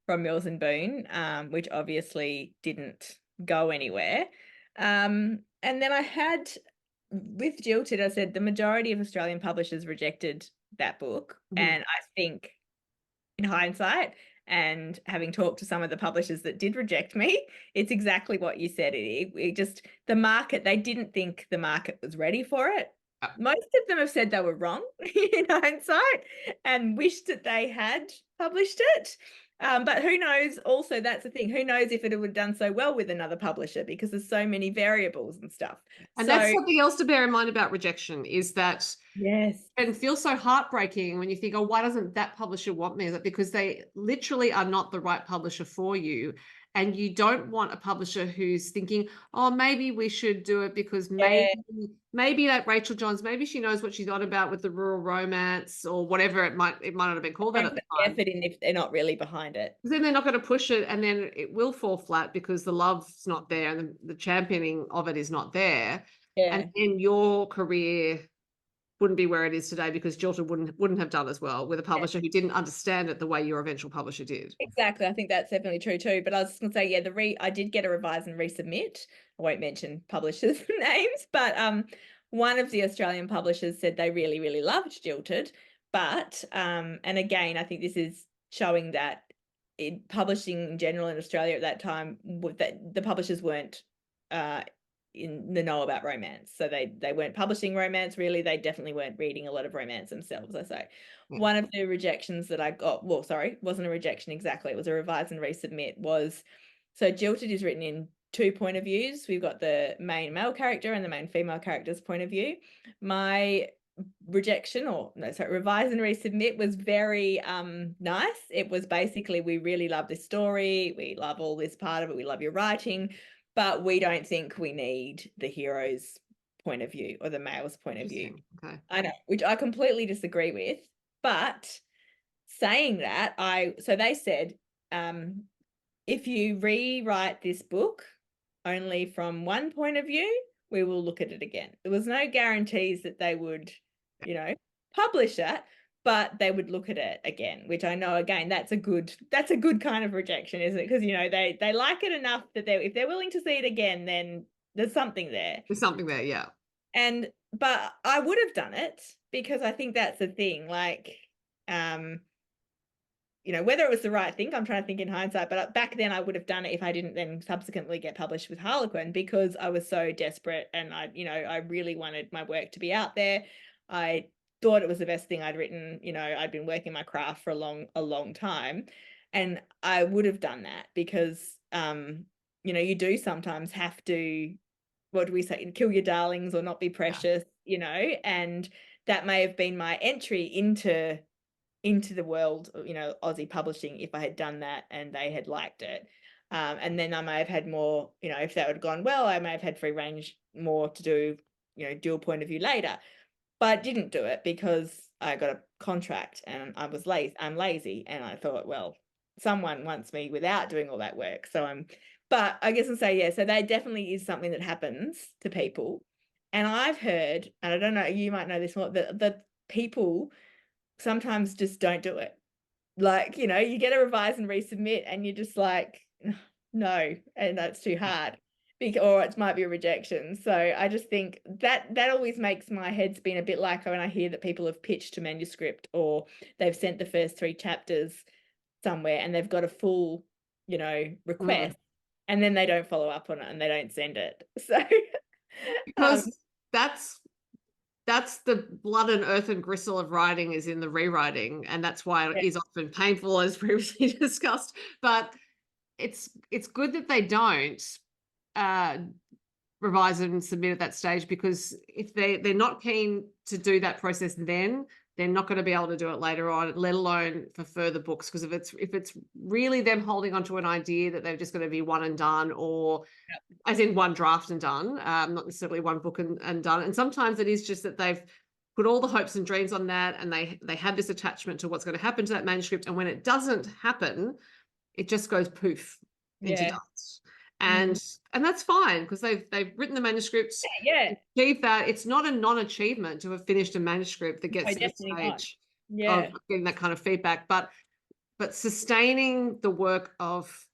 from Mills and Boon, which obviously didn't go anywhere. And then I had with Jilted, I said the majority of Australian publishers rejected that book. And I think in hindsight, and having talked to some of the publishers that did reject me, it's exactly what you said. It just, the market, they didn't think the market was ready for it. Most of them have said they were wrong in hindsight and wished that they had published it. But who knows? Also, that's the thing. Who knows if it would have done so well with another publisher, because there's so many variables and stuff. And that's something else to bear in mind about rejection, is that yes, it can feel so heartbreaking when you think, oh, why doesn't that publisher want me? Is it because they literally are not the right publisher for you? And you don't want a publisher who's thinking, oh, maybe we should do it because maybe that Rachael Johns, maybe she knows what she's on about with the rural romance or whatever it might not have been called that at the time. Effort in if they're not really behind it. Then they're not going to push it, and then it will fall flat because the love's not there and the championing of it is not there. Yeah. And then your career wouldn't be where it is today because Jilted wouldn't have done as well with a publisher who didn't understand it the way your eventual publisher did. Exactly. I think that's definitely true too. But I was going to say, yeah, I did get a revise and resubmit. I won't mention publishers' names, but one of the Australian publishers said they really, really loved Jilted. But, and again, I think this is showing that publishing in general in Australia at that time, that the publishers weren't in the know about romance. So they weren't publishing romance, really. They definitely weren't reading a lot of romance themselves, I say. One of the rejections that I got, well, sorry, wasn't a rejection exactly. It was a revise and resubmit was, so Jilted is written in 2 point of views. We've got the main male character and the main female character's point of view. My rejection, or no, sorry, revise and resubmit was very nice. It was basically, we really love this story. We love all this part of it. We love your writing, but we don't think we need the hero's point of view or the male's point of view. Okay. I know, which I completely disagree with. But saying that, so they said, if you rewrite this book only from one point of view, we will look at it again. There was no guarantees that they would, publish it, but they would look at it again, which I know, again, that's a good kind of rejection, isn't it? Because, they like it enough that if they're willing to see it again, then there's something there. There's something there, yeah. But I would have done it because I think that's the thing, like, whether it was the right thing, I'm trying to think in hindsight, but back then I would have done it if I didn't then subsequently get published with Harlequin, because I was so desperate and I really wanted my work to be out there. I thought it was the best thing I'd written. I'd been working my craft for a long time, and I would have done that because, you do sometimes have to, what do we say, kill your darlings or not be precious, and that may have been my entry into the world, Aussie publishing, if I had done that and they had liked it. And then I may have had more, if that had gone well, I may have had free range more to do, dual point of view later. But I didn't do it because I got a contract and I'm lazy. And I thought, well, someone wants me without doing all that work. But I guess I'll say, yeah, so that definitely is something that happens to people. And I've heard, and I don't know, you might know this more, that people sometimes just don't do it. Like, you get a revise and resubmit and you're just like, no, and that's too hard. Or it might be a rejection. So I just think that always makes my head spin a bit, like when I hear that people have pitched a manuscript or they've sent the first 3 chapters somewhere and they've got a full, request, and then they don't follow up on it and they don't send it. So because that's the blood and earth and gristle of writing, is in the rewriting, and that's why it is often painful, as previously discussed. But it's good that they don't revise and submit at that stage, because if they're not keen to do that process, then they're not going to be able to do it later on, let alone for further books. Because if it's really them holding onto an idea that they're just going to be one and done, or as in one draft and done, not necessarily one book and done. And sometimes it is just that they've put all the hopes and dreams on that, and they have this attachment to what's going to happen to that manuscript, and when it doesn't happen, it just goes poof into dust. And that's fine, because they've written the manuscripts, achieved that. It's not a non-achievement to have finished a manuscript that gets to the stage of getting that kind of feedback. But but sustaining the work of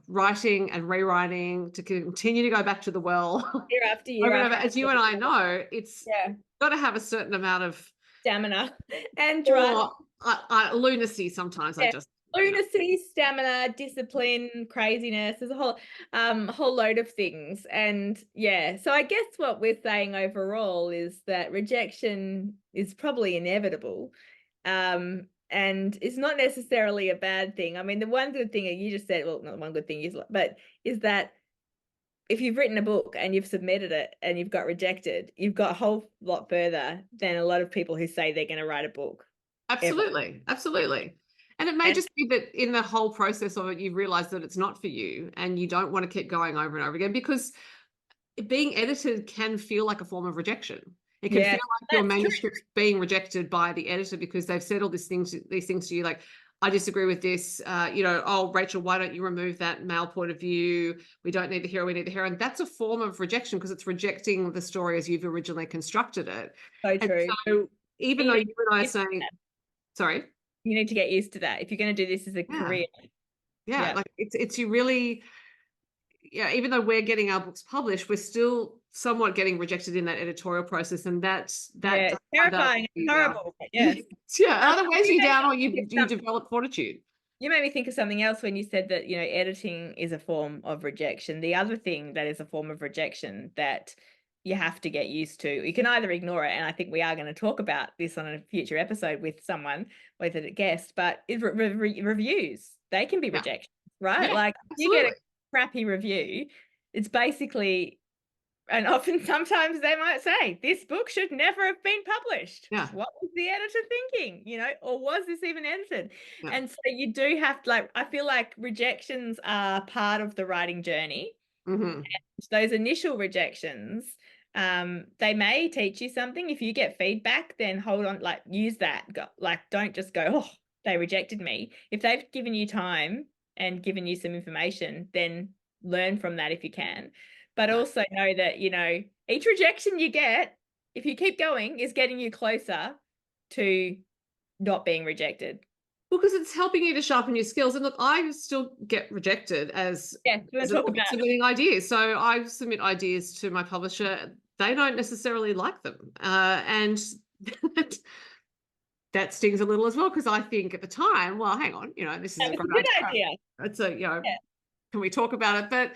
writing and rewriting to continue to go back to the well Year after year over and over, after as you year. and I know, it's Yeah. got to have a certain amount of Stamina and drive. or lunacy sometimes. I Yeah. just, Lunacy, stamina, discipline, craziness. There's a whole load of things. And yeah, so I guess what we're saying overall is that rejection is probably inevitable. And it's not necessarily a bad thing. I mean, the one good thing you just said, well, not one good thing, but is that if you've written a book and you've submitted it and you've got rejected, you've got a whole lot further than a lot of people who say they're going to write a book. absolutely, absolutely. And it may just be that in the whole process of it, you've realized that it's not for you and you don't want to keep going over and over again, because being edited can feel like a form of rejection. It can feel like your manuscript's being rejected by the editor because they've said all these things to you, like, I disagree with this, oh, Rachel, why don't you remove that male point of view? We don't need the hero, we need the hero. And that's a form of rejection because it's rejecting the story as you've originally constructed it. So true. So even though you and I are saying, sorry? You need to get used to that if you're going to do this as a career. Yeah, like it's you really, even though we're getting our books published, we're still somewhat getting rejected in that editorial process, and that's terrifying, horrible. Yeah, Either weighs you down or you develop fortitude. You made me think of something else when you said that, editing is a form of rejection. The other thing that is a form of rejection that you have to get used to, you can either ignore it, and I think we are going to talk about this on a future episode with someone, with a guest, but reviews, they can be rejection, right? Like you get a crappy review, it's basically, and often sometimes they might say, this book should never have been published. Yeah. What was the editor thinking, or was this even edited? Yeah. And so you do have to, I feel like rejections are part of the writing journey. Mm-hmm. And those initial rejections, they may teach you something. If you get feedback, then hold on, use that. Don't just go, oh, they rejected me. If they've given you time and given you some information, then learn from that if you can. But also know that, each rejection you get, if you keep going, is getting you closer to not being rejected. Well, because it's helping you to sharpen your skills. And look, I still get rejected as submitting ideas. So I submit ideas to my publisher. They don't necessarily like them. And that stings a little as well, because I think at the time, well, hang on, this is a good idea. It's can we talk about it?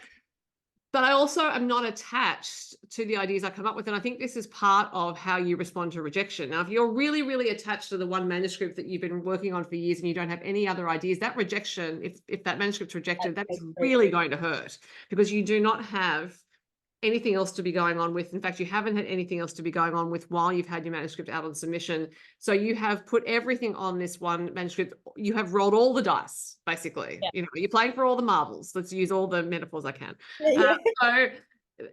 But I also am not attached to the ideas I come up with. And I think this is part of how you respond to rejection. Now, if you're really, really attached to the one manuscript that you've been working on for years and you don't have any other ideas, that rejection, if that manuscript's rejected, that's really going to hurt, because you do not have anything else to be going on with. In fact, you haven't had anything else to be going on with while you've had your manuscript out on submission. So you have put everything on this one manuscript. You have rolled all the dice, basically. You're playing for all the marbles. Let's use all the metaphors I can. So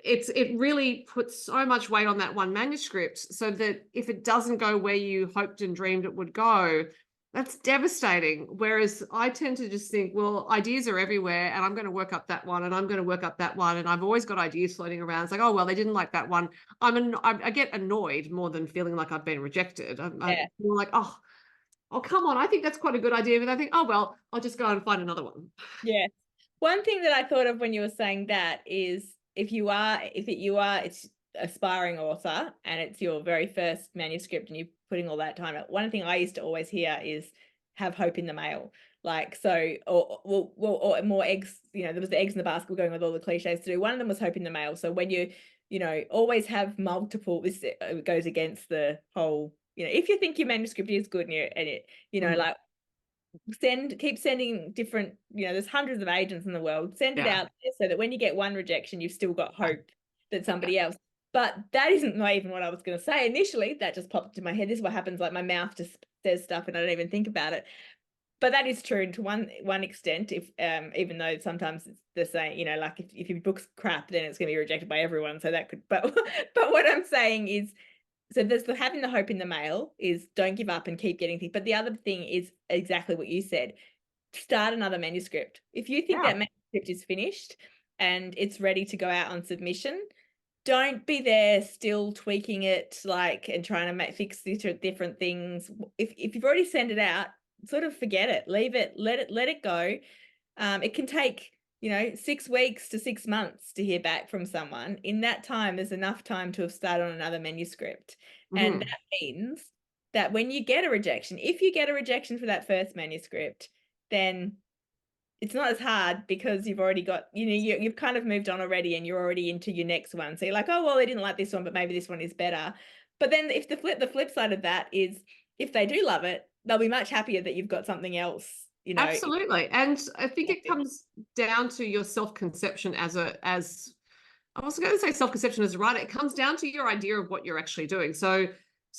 it really puts so much weight on that one manuscript, so that if it doesn't go where you hoped and dreamed it would go, that's devastating. Whereas I tend to just think, well, ideas are everywhere, and I'm going to work up that one, and I'm going to work up that one, and I've always got ideas floating around. It's like, oh, well, they didn't like that one. I get annoyed more than feeling like I've been rejected. I feel like, oh, come on, I think that's quite a good idea. But I think, oh, well, I'll just go and find another one. Yeah. One thing that I thought of when you were saying that is, if you are it's aspiring author and it's your very first manuscript and you're putting all that time out, one thing I used to always hear is have hope in the mail. Or more eggs, there was the eggs in the basket going with all the cliches to do. One of them was hope in the mail. So when you always have multiple, this goes against the whole, if you think your manuscript is good keep sending different, there's hundreds of agents in the world, send it out there so that when you get one rejection, you've still got hope that somebody else. But that isn't even what I was going to say initially. That just popped into my head. This is what happens, my mouth just says stuff and I don't even think about it. But that is true to one extent, if even though sometimes they're saying, if your book's crap, then it's going to be rejected by everyone. So that could, but what I'm saying is, so there's having the hope in the mail is don't give up and keep getting things. But the other thing is exactly what you said. Start another manuscript. If you think that manuscript is finished and it's ready to go out on submission, don't be there still tweaking it and trying to fix different things. If you've already sent it out, sort of forget it, leave it, let it go. It can take, 6 weeks to 6 months to hear back from someone. In that time, there's enough time to have started on another manuscript. And that means that when you get a rejection, if you get a rejection for that first manuscript, then it's not as hard because you've already got, you've kind of moved on already and you're already into your next one. So you're like, oh, well, they didn't like this one, but maybe this one is better. But then if the flip side of that is if they do love it, they'll be much happier that you've got something else, Absolutely. And I think it comes down to your self-conception as I was going to say self-conception as a writer. It comes down to your idea of what you're actually doing. So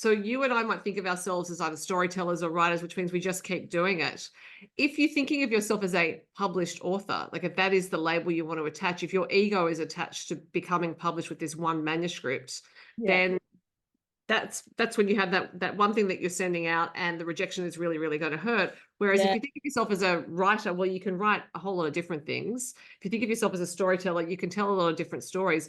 you and I might think of ourselves as either storytellers or writers, which means we just keep doing it. If you're thinking of yourself as a published author, like if that is the label you want to attach, if your ego is attached to becoming published with this one manuscript, then that's when you have that one thing that you're sending out and the rejection is really, really going to hurt. Whereas if you think of yourself as a writer, well, you can write a whole lot of different things. If you think of yourself as a storyteller, you can tell a lot of different stories.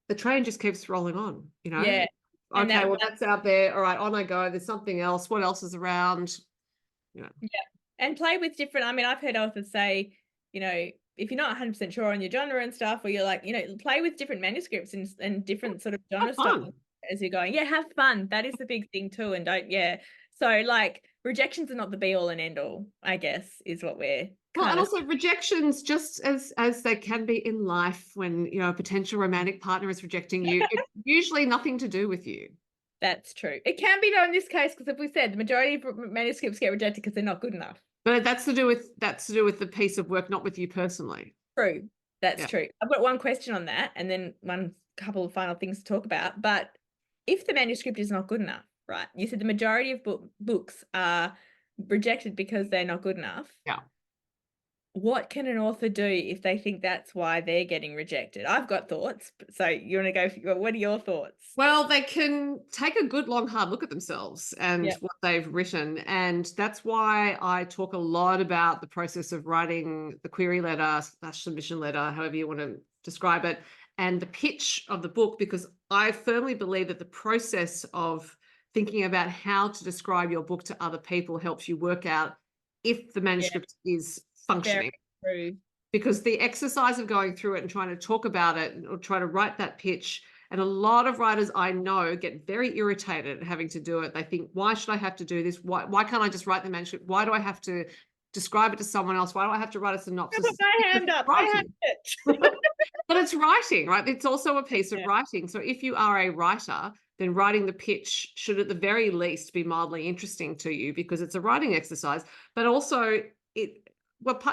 The train just keeps rolling on, Yeah. Okay, well, that's out there. All right, on I go. There's something else. What else is around? Yeah. And play with different, I've heard authors say, if you're not 100% sure on your genre and stuff, or you're like, play with different manuscripts and different sort of genre stuff as you're going. Yeah, have fun. That is the big thing too. And so like rejections are not the be all and end all, I guess, is what we're and also rejections, just as they can be in life when, a potential romantic partner is rejecting you, it's usually nothing to do with you. That's true. It can be though in this case, because if we said the majority of manuscripts get rejected because they're not good enough. But that's to do with the piece of work, not with you personally. True. That's true. I've got one question on that and then one couple of final things to talk about. But if the manuscript is not good enough, right? You said the majority of books are rejected because they're not good enough. Yeah. What can an author do if they think that's why they're getting rejected? I've got thoughts. So you want to go, what are your thoughts? Well, they can take a good, long, hard look at themselves and what they've written. And that's why I talk a lot about the process of writing the query letter / submission letter, however you want to describe it, and the pitch of the book, because I firmly believe that the process of thinking about how to describe your book to other people helps you work out if the manuscript is functioning. Very true. Because the exercise of going through it and trying to talk about it or try to write that pitch, and a lot of writers I know get very irritated at having to do it. They think, why should I have to do this? Why can't I just write the manuscript? Why do I have to describe it to someone else? Why do I have to write a synopsis? Put my hand up. I have it. But it's writing, right? It's also a piece of writing. So if you are a writer, then writing the pitch should at the very least be mildly interesting to you because it's a writing exercise. But also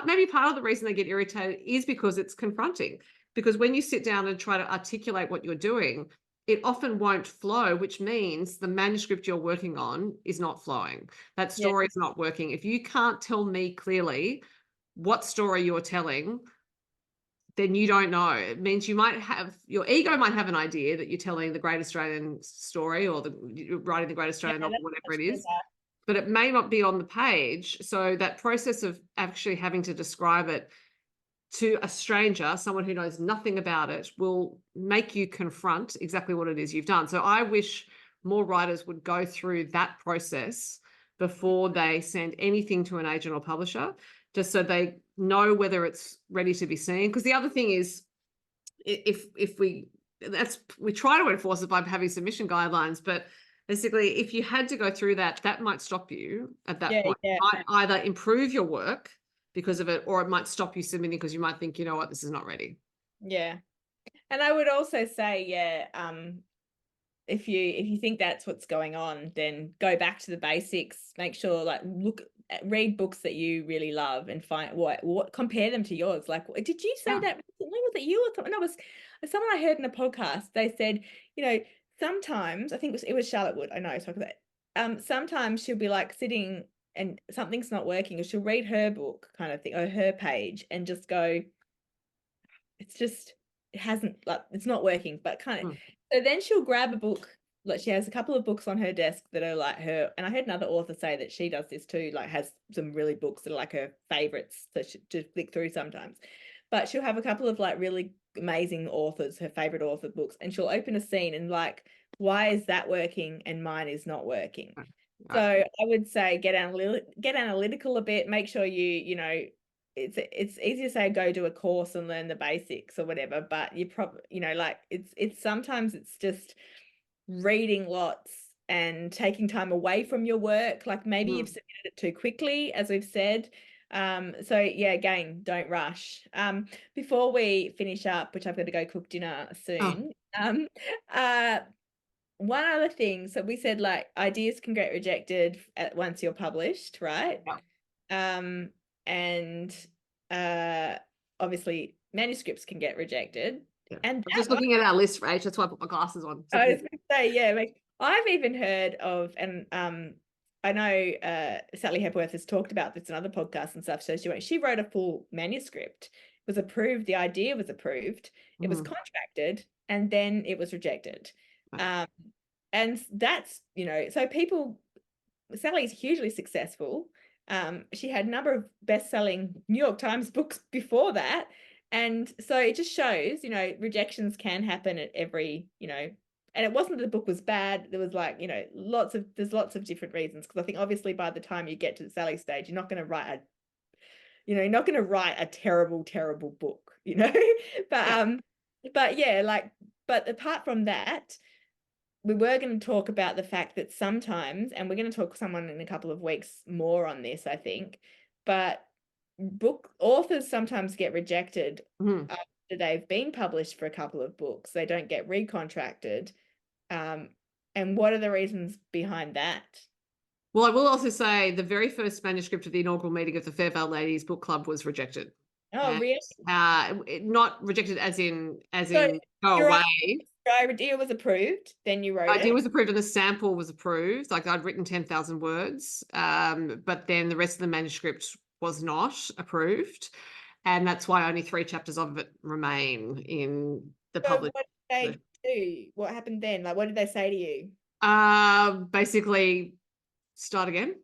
maybe part of the reason they get irritated is because it's confronting. Because when you sit down and try to articulate what you're doing, it often won't flow, which means the manuscript you're working on is not flowing. That story is not working. If you can't tell me clearly what story you're telling, then you don't know. It means your ego might have an idea that you're telling the Great Australian Story or you're writing the Great Australian novel, whatever it is. But it may not be on the page. So that process of actually having to describe it to a stranger, someone who knows nothing about it, will make you confront exactly what it is you've done. So I wish more writers would go through that process before they send anything to an agent or publisher, just so they know whether it's ready to be seen. Because the other thing is, if we try to enforce it by having submission guidelines, but basically, if you had to go through that, that might stop you at that point. It might either improve your work because of it, or it might stop you submitting because you might think, you know what, this is not ready. Yeah. And I would also say, if you think that's what's going on, then go back to the basics. Make sure, read books that you really love and find what compare them to yours. Like, did you say that recently? Was it you or someone? No, it was someone I heard in a podcast. They said, sometimes, I think it was Charlotte Wood. I know, talk about sometimes she'll be like sitting and something's not working, or she'll read her book kind of thing, or her page, and just go, it's not working, but kind of. So then she'll grab a book. Like, she has a couple of books on her desk that are like her, and I heard another author say that she does this too, like has some really books that are like her favorites to flick through sometimes. But she'll have a couple of like really amazing authors, her favorite author books, and she'll open a scene and like, why is that working and mine is not working? So I would say get analytical a bit. Make sure you know, it's easy to say go do a course and learn the basics or whatever, but you probably, you know, like it's sometimes it's just reading lots and taking time away from your work. Like maybe you've submitted it too quickly, as we've said. So yeah, again, don't rush. Before we finish up, which I've got to go cook dinner soon. One other thing, so we said like ideas can get rejected once you're published, right? And obviously manuscripts can get rejected. Yeah. And I'm just looking at our list, Rach. That's why I put my glasses on. I was going to say, yeah, like, I've even heard of, and I know Sally Hepworth has talked about this in other podcasts and stuff. So she wrote a full manuscript, it was approved, the idea was approved, it was contracted, and then it was rejected. And that's, you know, so Sally's hugely successful. She had a number of best-selling New York Times books before that. And so it just shows, you know, rejections can happen at every, you know, and it wasn't that the book was bad. There was like, you know, there's lots of different reasons. Because I think obviously by the time you get to the Sally stage, you're not going to write a terrible, terrible book, you know. But yeah, like, but apart from that, we were going to talk about the fact that sometimes, and we're going to talk to someone in a couple of weeks more on this, I think, but book authors sometimes get rejected after they've been published for a couple of books. They don't get recontracted. And what are the reasons behind that? Well, I will also say the very first manuscript of the inaugural meeting of the Fairvale Ladies Book Club was rejected. Oh, really? Not rejected as in So go away. Your idea was approved, then you wrote it. Idea was approved and the sample was approved. Like I'd written 10,000 words, but then the rest of the manuscript was not approved. And that's why only 3 chapters of it remain in the published. What did they do? What happened then? Like, what did they say to you? Basically, start again.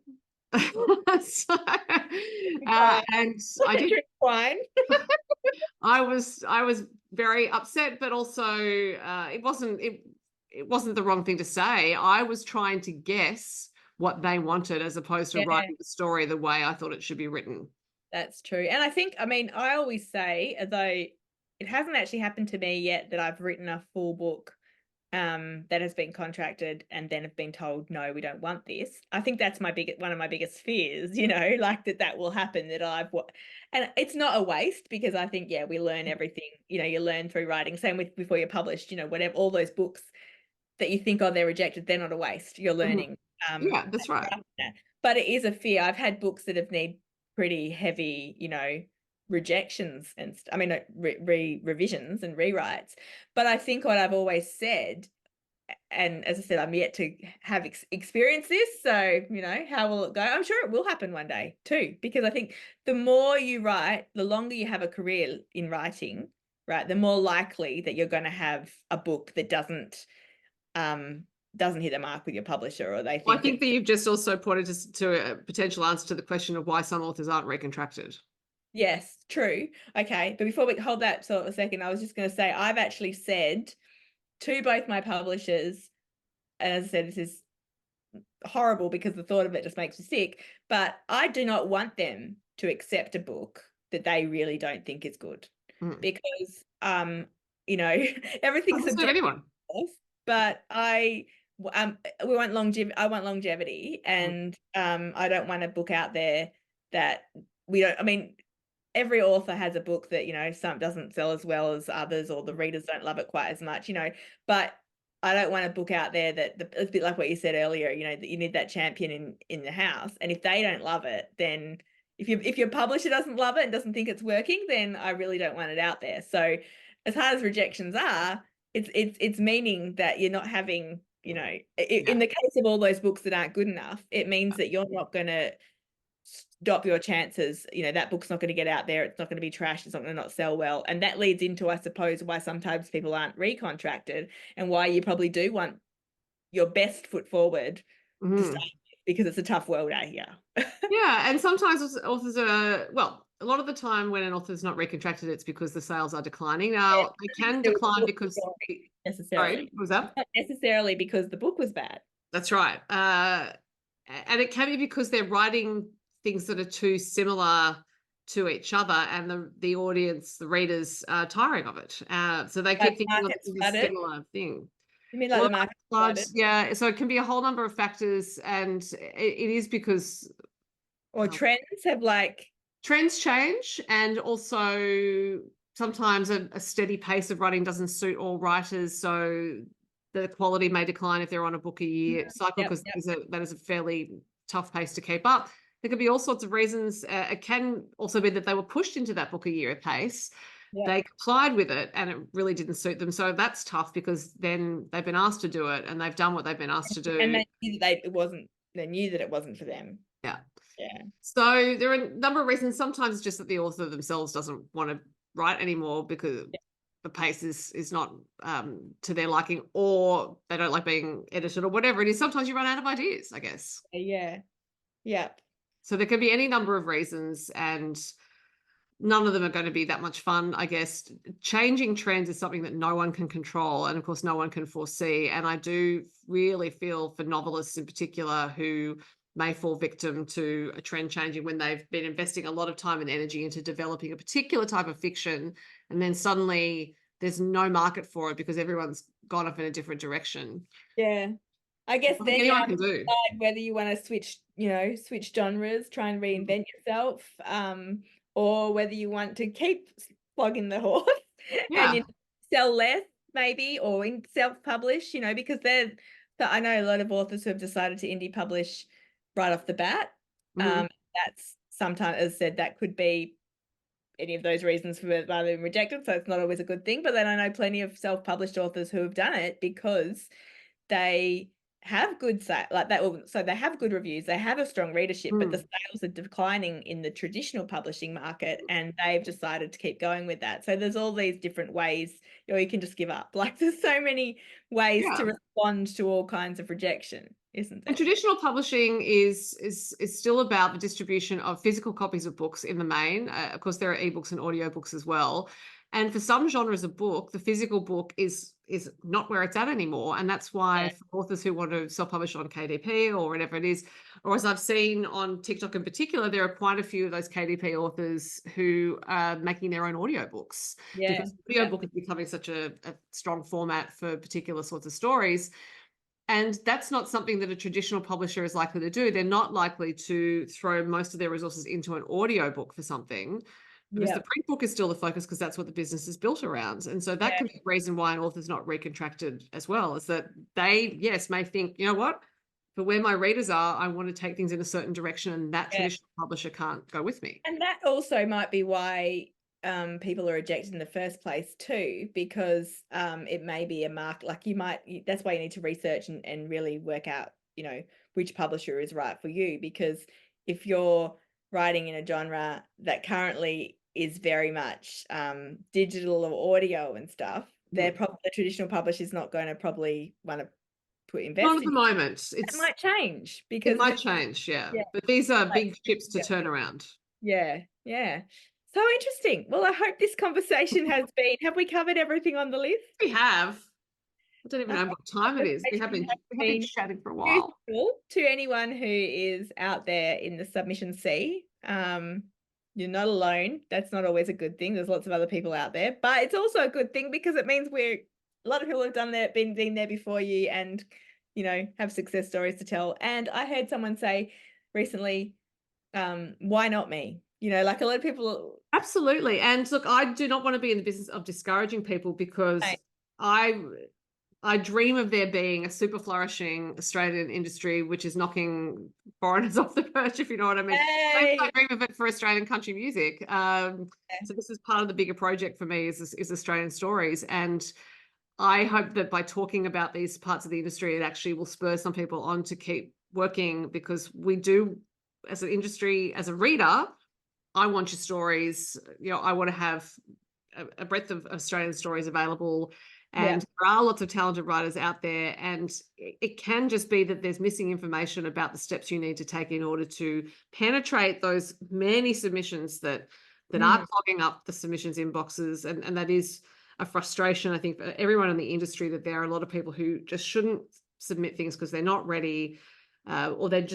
So, and I did drink wine. I was very upset, but also it wasn't the wrong thing to say. I was trying to guess what they wanted as opposed to writing the story the way I thought it should be written. That's true. And I think, I mean, I always say, although it hasn't actually happened to me yet, that I've written a full book that has been contracted and then have been told, no, we don't want this. I think that's one of my biggest fears, you know, like that will happen, and it's not a waste, because I think, yeah, we learn everything, you know, you learn through writing. Same with before you're published, you know, whatever, all those books that you think, oh, they're rejected, they're not a waste. You're learning. Yeah, that's right. But it is a fear. I've had books that have need pretty heavy, you know, rejections and revisions and rewrites. But I think what I've always said, and as I said, I'm yet to have experienced this, so, you know, how will it go? I'm sure it will happen one day too, because I think the more you write, the longer you have a career in writing, right, the more likely that you're going to have a book that doesn't hit the mark with your publisher, or they think. Well, I think that you've just also pointed to a potential answer to the question of why some authors aren't recontracted. Yes, true. Okay, but before we hold that for a second, I was just going to say, I've actually said to both my publishers, and as I said, this is horrible because the thought of it just makes me sick, but I do not want them to accept a book that they really don't think is good, because you know, everything's subjective, anyone. But I want longevity, and I don't want a book out there that we don't. I mean, every author has a book that, you know, some doesn't sell as well as others, or the readers don't love it quite as much, you know. But I don't want a book out there that it's a bit like what you said earlier, you know, that you need that champion in the house, and if they don't love it, then if your publisher doesn't love it and doesn't think it's working, then I really don't want it out there. So as hard as rejections are, it's meaning that you're not having, you know, in the case of all those books that aren't good enough, it means that you're not going to stop your chances. You know, that book's not going to get out there. It's not going to be trashed. It's not going to not sell well. And that leads into, I suppose, why sometimes people aren't recontracted, and why you probably do want your best foot forward to start with, because it's a tough world out here. Yeah, and sometimes authors are, well, a lot of the time when an author's not recontracted, it's because the sales are declining. Now, they can decline because necessarily. Sorry, what was that? Not necessarily because the book was bad. That's right. And it can be because they're writing things that are too similar to each other, and the audience, the readers, are tiring of it. So they Like keep thinking of market it as a flooded? similar thing. You mean like Well, the market flood, flooded? yeah. So it can be a whole number of factors, and it is because Or um, trends have like trends change, and also sometimes a steady pace of writing doesn't suit all writers. So the quality may decline if they're on a book a year cycle, yep, because yep, that is a fairly tough pace to keep up. There could be all sorts of reasons. It can also be that they were pushed into that book a year pace. yep. They complied with it and it really didn't suit them. So that's tough, because then they've been asked to do it and they've done what they've been asked to And do. they knew that it wasn't for them. Yeah. Yeah. So there are a number of reasons. Sometimes it's just that the author themselves doesn't want to write anymore because the pace is not to their liking, or they don't like being edited, or whatever it is. Sometimes you run out of ideas, I guess. Yeah. Yep. So there can be any number of reasons, and none of them are going to be that much fun, I guess. Changing trends is something that no one can control, and of course no one can foresee. And I do really feel for novelists in particular who may fall victim to a trend changing when they've been investing a lot of time and energy into developing a particular type of fiction, and then suddenly there's no market for it because everyone's gone off in a different direction. Yeah. I guess Nothing then you anyone have can to do. decide whether you want to switch genres, try and reinvent yourself, or whether you want to keep flogging the horse and Yeah. sell less maybe, or self-publish, because so I know a lot of authors who have decided to indie publish right off the bat. Mhm. That's sometimes, as I said, that could be any of those reasons for rather than rejected. So it's not always a good thing. But then I know plenty of self-published authors who have done it because they have good like that, so they have good reviews, they have a strong readership, but the sales are declining in the traditional publishing market, and they've decided to keep going with that. So there's all these different ways, or you can just give up. Like there's so many ways to Yeah. respond to all kinds of rejection, isn't And there? traditional publishing is still about the distribution of physical copies of books in the main. Of course, there are ebooks and audiobooks as well. And for some genres of book, the physical book is not where it's at anymore. And that's why Yeah. for authors who want to self-publish on KDP or whatever it is, or as I've seen on TikTok in particular, there are quite a few of those KDP authors who are making their own audiobooks, Yeah. because Yeah. audiobook is becoming such a strong format for particular sorts of stories. And that's not something that a traditional publisher is likely to do. They're not likely to throw most of their resources into an audiobook for something, because the Yeah. print book is still the focus, because that's what the business is built around. And so that Yeah. could be a reason why an author's not recontracted as well, is that they, yes, may think, you know what, for where my readers are, I want to take things in a certain direction, and that Yeah. traditional publisher can't go with me. And that also might be why people are rejected in the first place too, because it may be a mark, like that's why you need to research and really work out, which publisher is right for you. Because if you're writing in a genre that currently is very much digital or audio and stuff, the traditional publisher is not going to probably want to Not invest at the in. moment. It might change It because might change, yeah. yeah, But these are like, big ships to turn around. yeah, yeah. So interesting. Well, I hope this conversation have we covered everything on the list? We have. I don't even I know hope what the time it is. conversation has We have been been chatting for a while. useful to anyone who is out there in the submission sea. You're not alone. That's not always a good thing. There's lots of other people out there, but it's also a good thing because it means a lot of people have done that, been there before you, and have success stories to tell. And I heard someone say recently, why not me? Like a lot of people. Absolutely. And look, I do not want to be in the business of discouraging people, because I dream of there being a super flourishing Australian industry which is knocking foreigners off the perch, if you know what I mean. Hey. I dream of it for Australian country music. So this is part of the bigger project for me, is Australian stories. And I hope that by talking about these parts of the industry, it actually will spur some people on to keep working, because we do, as an industry, as a reader, I want your stories. I want to have a breadth of Australian stories available. And there are lots of talented writers out there. And it can just be that there's missing information about the steps you need to take in order to penetrate those many submissions that are clogging up the submissions inboxes. And that is a frustration, I think, for everyone in the industry, that there are a lot of people who just shouldn't submit things because they're not ready. or they're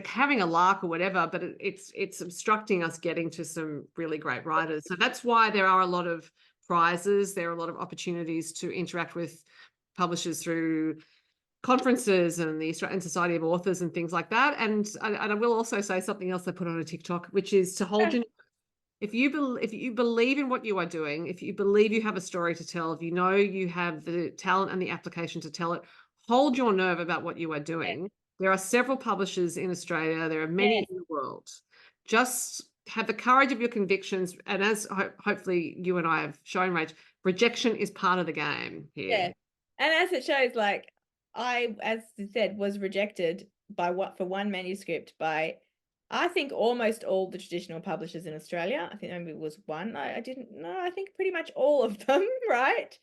having a lark or whatever, but it's obstructing us getting to some really great writers. So that's why there are a lot of prizes. There are a lot of opportunities to interact with publishers through conferences and the Australian Society of Authors and things like that. And I will also say something else I put on a TikTok, which is to hold your, if you believe in what you are doing, if you believe you have a story to tell, if you know you have the talent and the application to tell it, hold your nerve about what you are doing. There are several publishers in Australia. There are many in the world. Just have the courage of your convictions. And as hopefully you and I have shown, Rach, rejection is part of the game here. Yeah. And as it shows, like I, as you said, was rejected for one manuscript by, I think, almost all the traditional publishers in Australia. I think maybe it was one. I didn't know. I think pretty much all of them, right?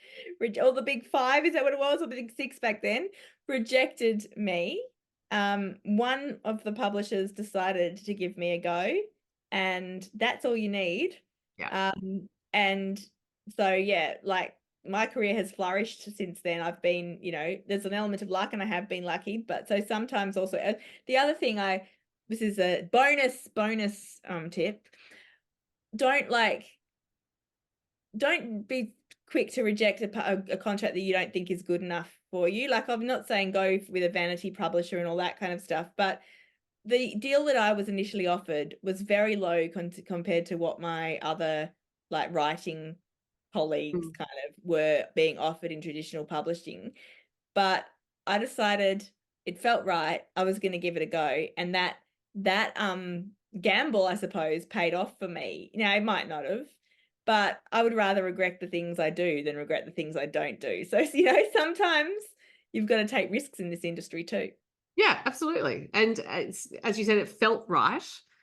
All the big five, is that what it was? Or the big six back then, rejected me. One of the publishers decided to give me a go, and that's all you need. Yeah. And so, yeah, like my career has flourished since then. I've been, there's an element of luck, and I have been lucky, but so sometimes also the other thing this is a bonus tip. Don't be quick to reject a contract that you don't think is good enough for you. Like, I'm not saying go with a vanity publisher and all that kind of stuff, but the deal that I was initially offered was very low compared to what my other like writing colleagues kind of were being offered in traditional publishing. But I decided it felt right. I was going to give it a go, and that gamble, I suppose, paid off for me. Now, it might not have, but I would rather regret the things I do than regret the things I don't do. So, sometimes you've got to take risks in this industry too. Yeah, absolutely. And as you said, it felt right.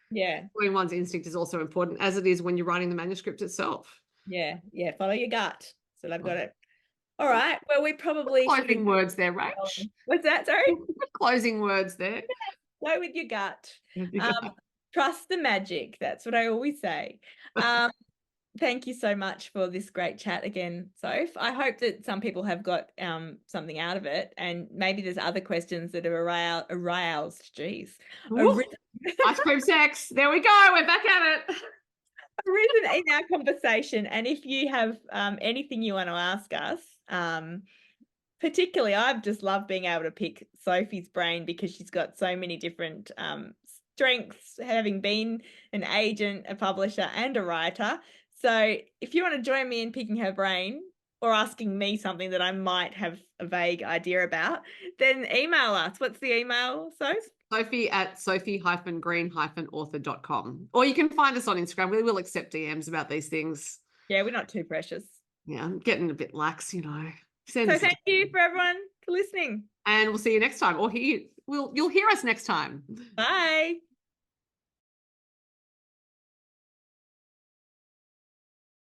Yeah. Following one's instinct is also important, as it is when you're writing the manuscript itself. Yeah. Follow your gut. So I've got it. All right. Well, we probably closing words there, Rach. What's that? Sorry. Closing words there. Go with your gut. Trust the magic. That's what I always say. Thank you so much for this great chat again, Soph. I hope that some people have got something out of it, and maybe there's other questions that are aroused. Geez. Ice cream sex. There we go. We're back at it. Arisen in our conversation. And if you have anything you want to ask us, particularly, I've just loved being able to pick Sophie's brain because she's got so many different strengths, having been an agent, a publisher, and a writer. So if you want to join me in picking her brain or asking me something that I might have a vague idea about, then email us. What's the email, Soph? Sophie at sophie-green-author.com. Or you can find us on Instagram. We will accept DMs about these things. Yeah, we're not too precious. Yeah, I'm getting a bit lax, So thank you for everyone for listening. And we'll see you next time. Or you'll hear us next time. Bye.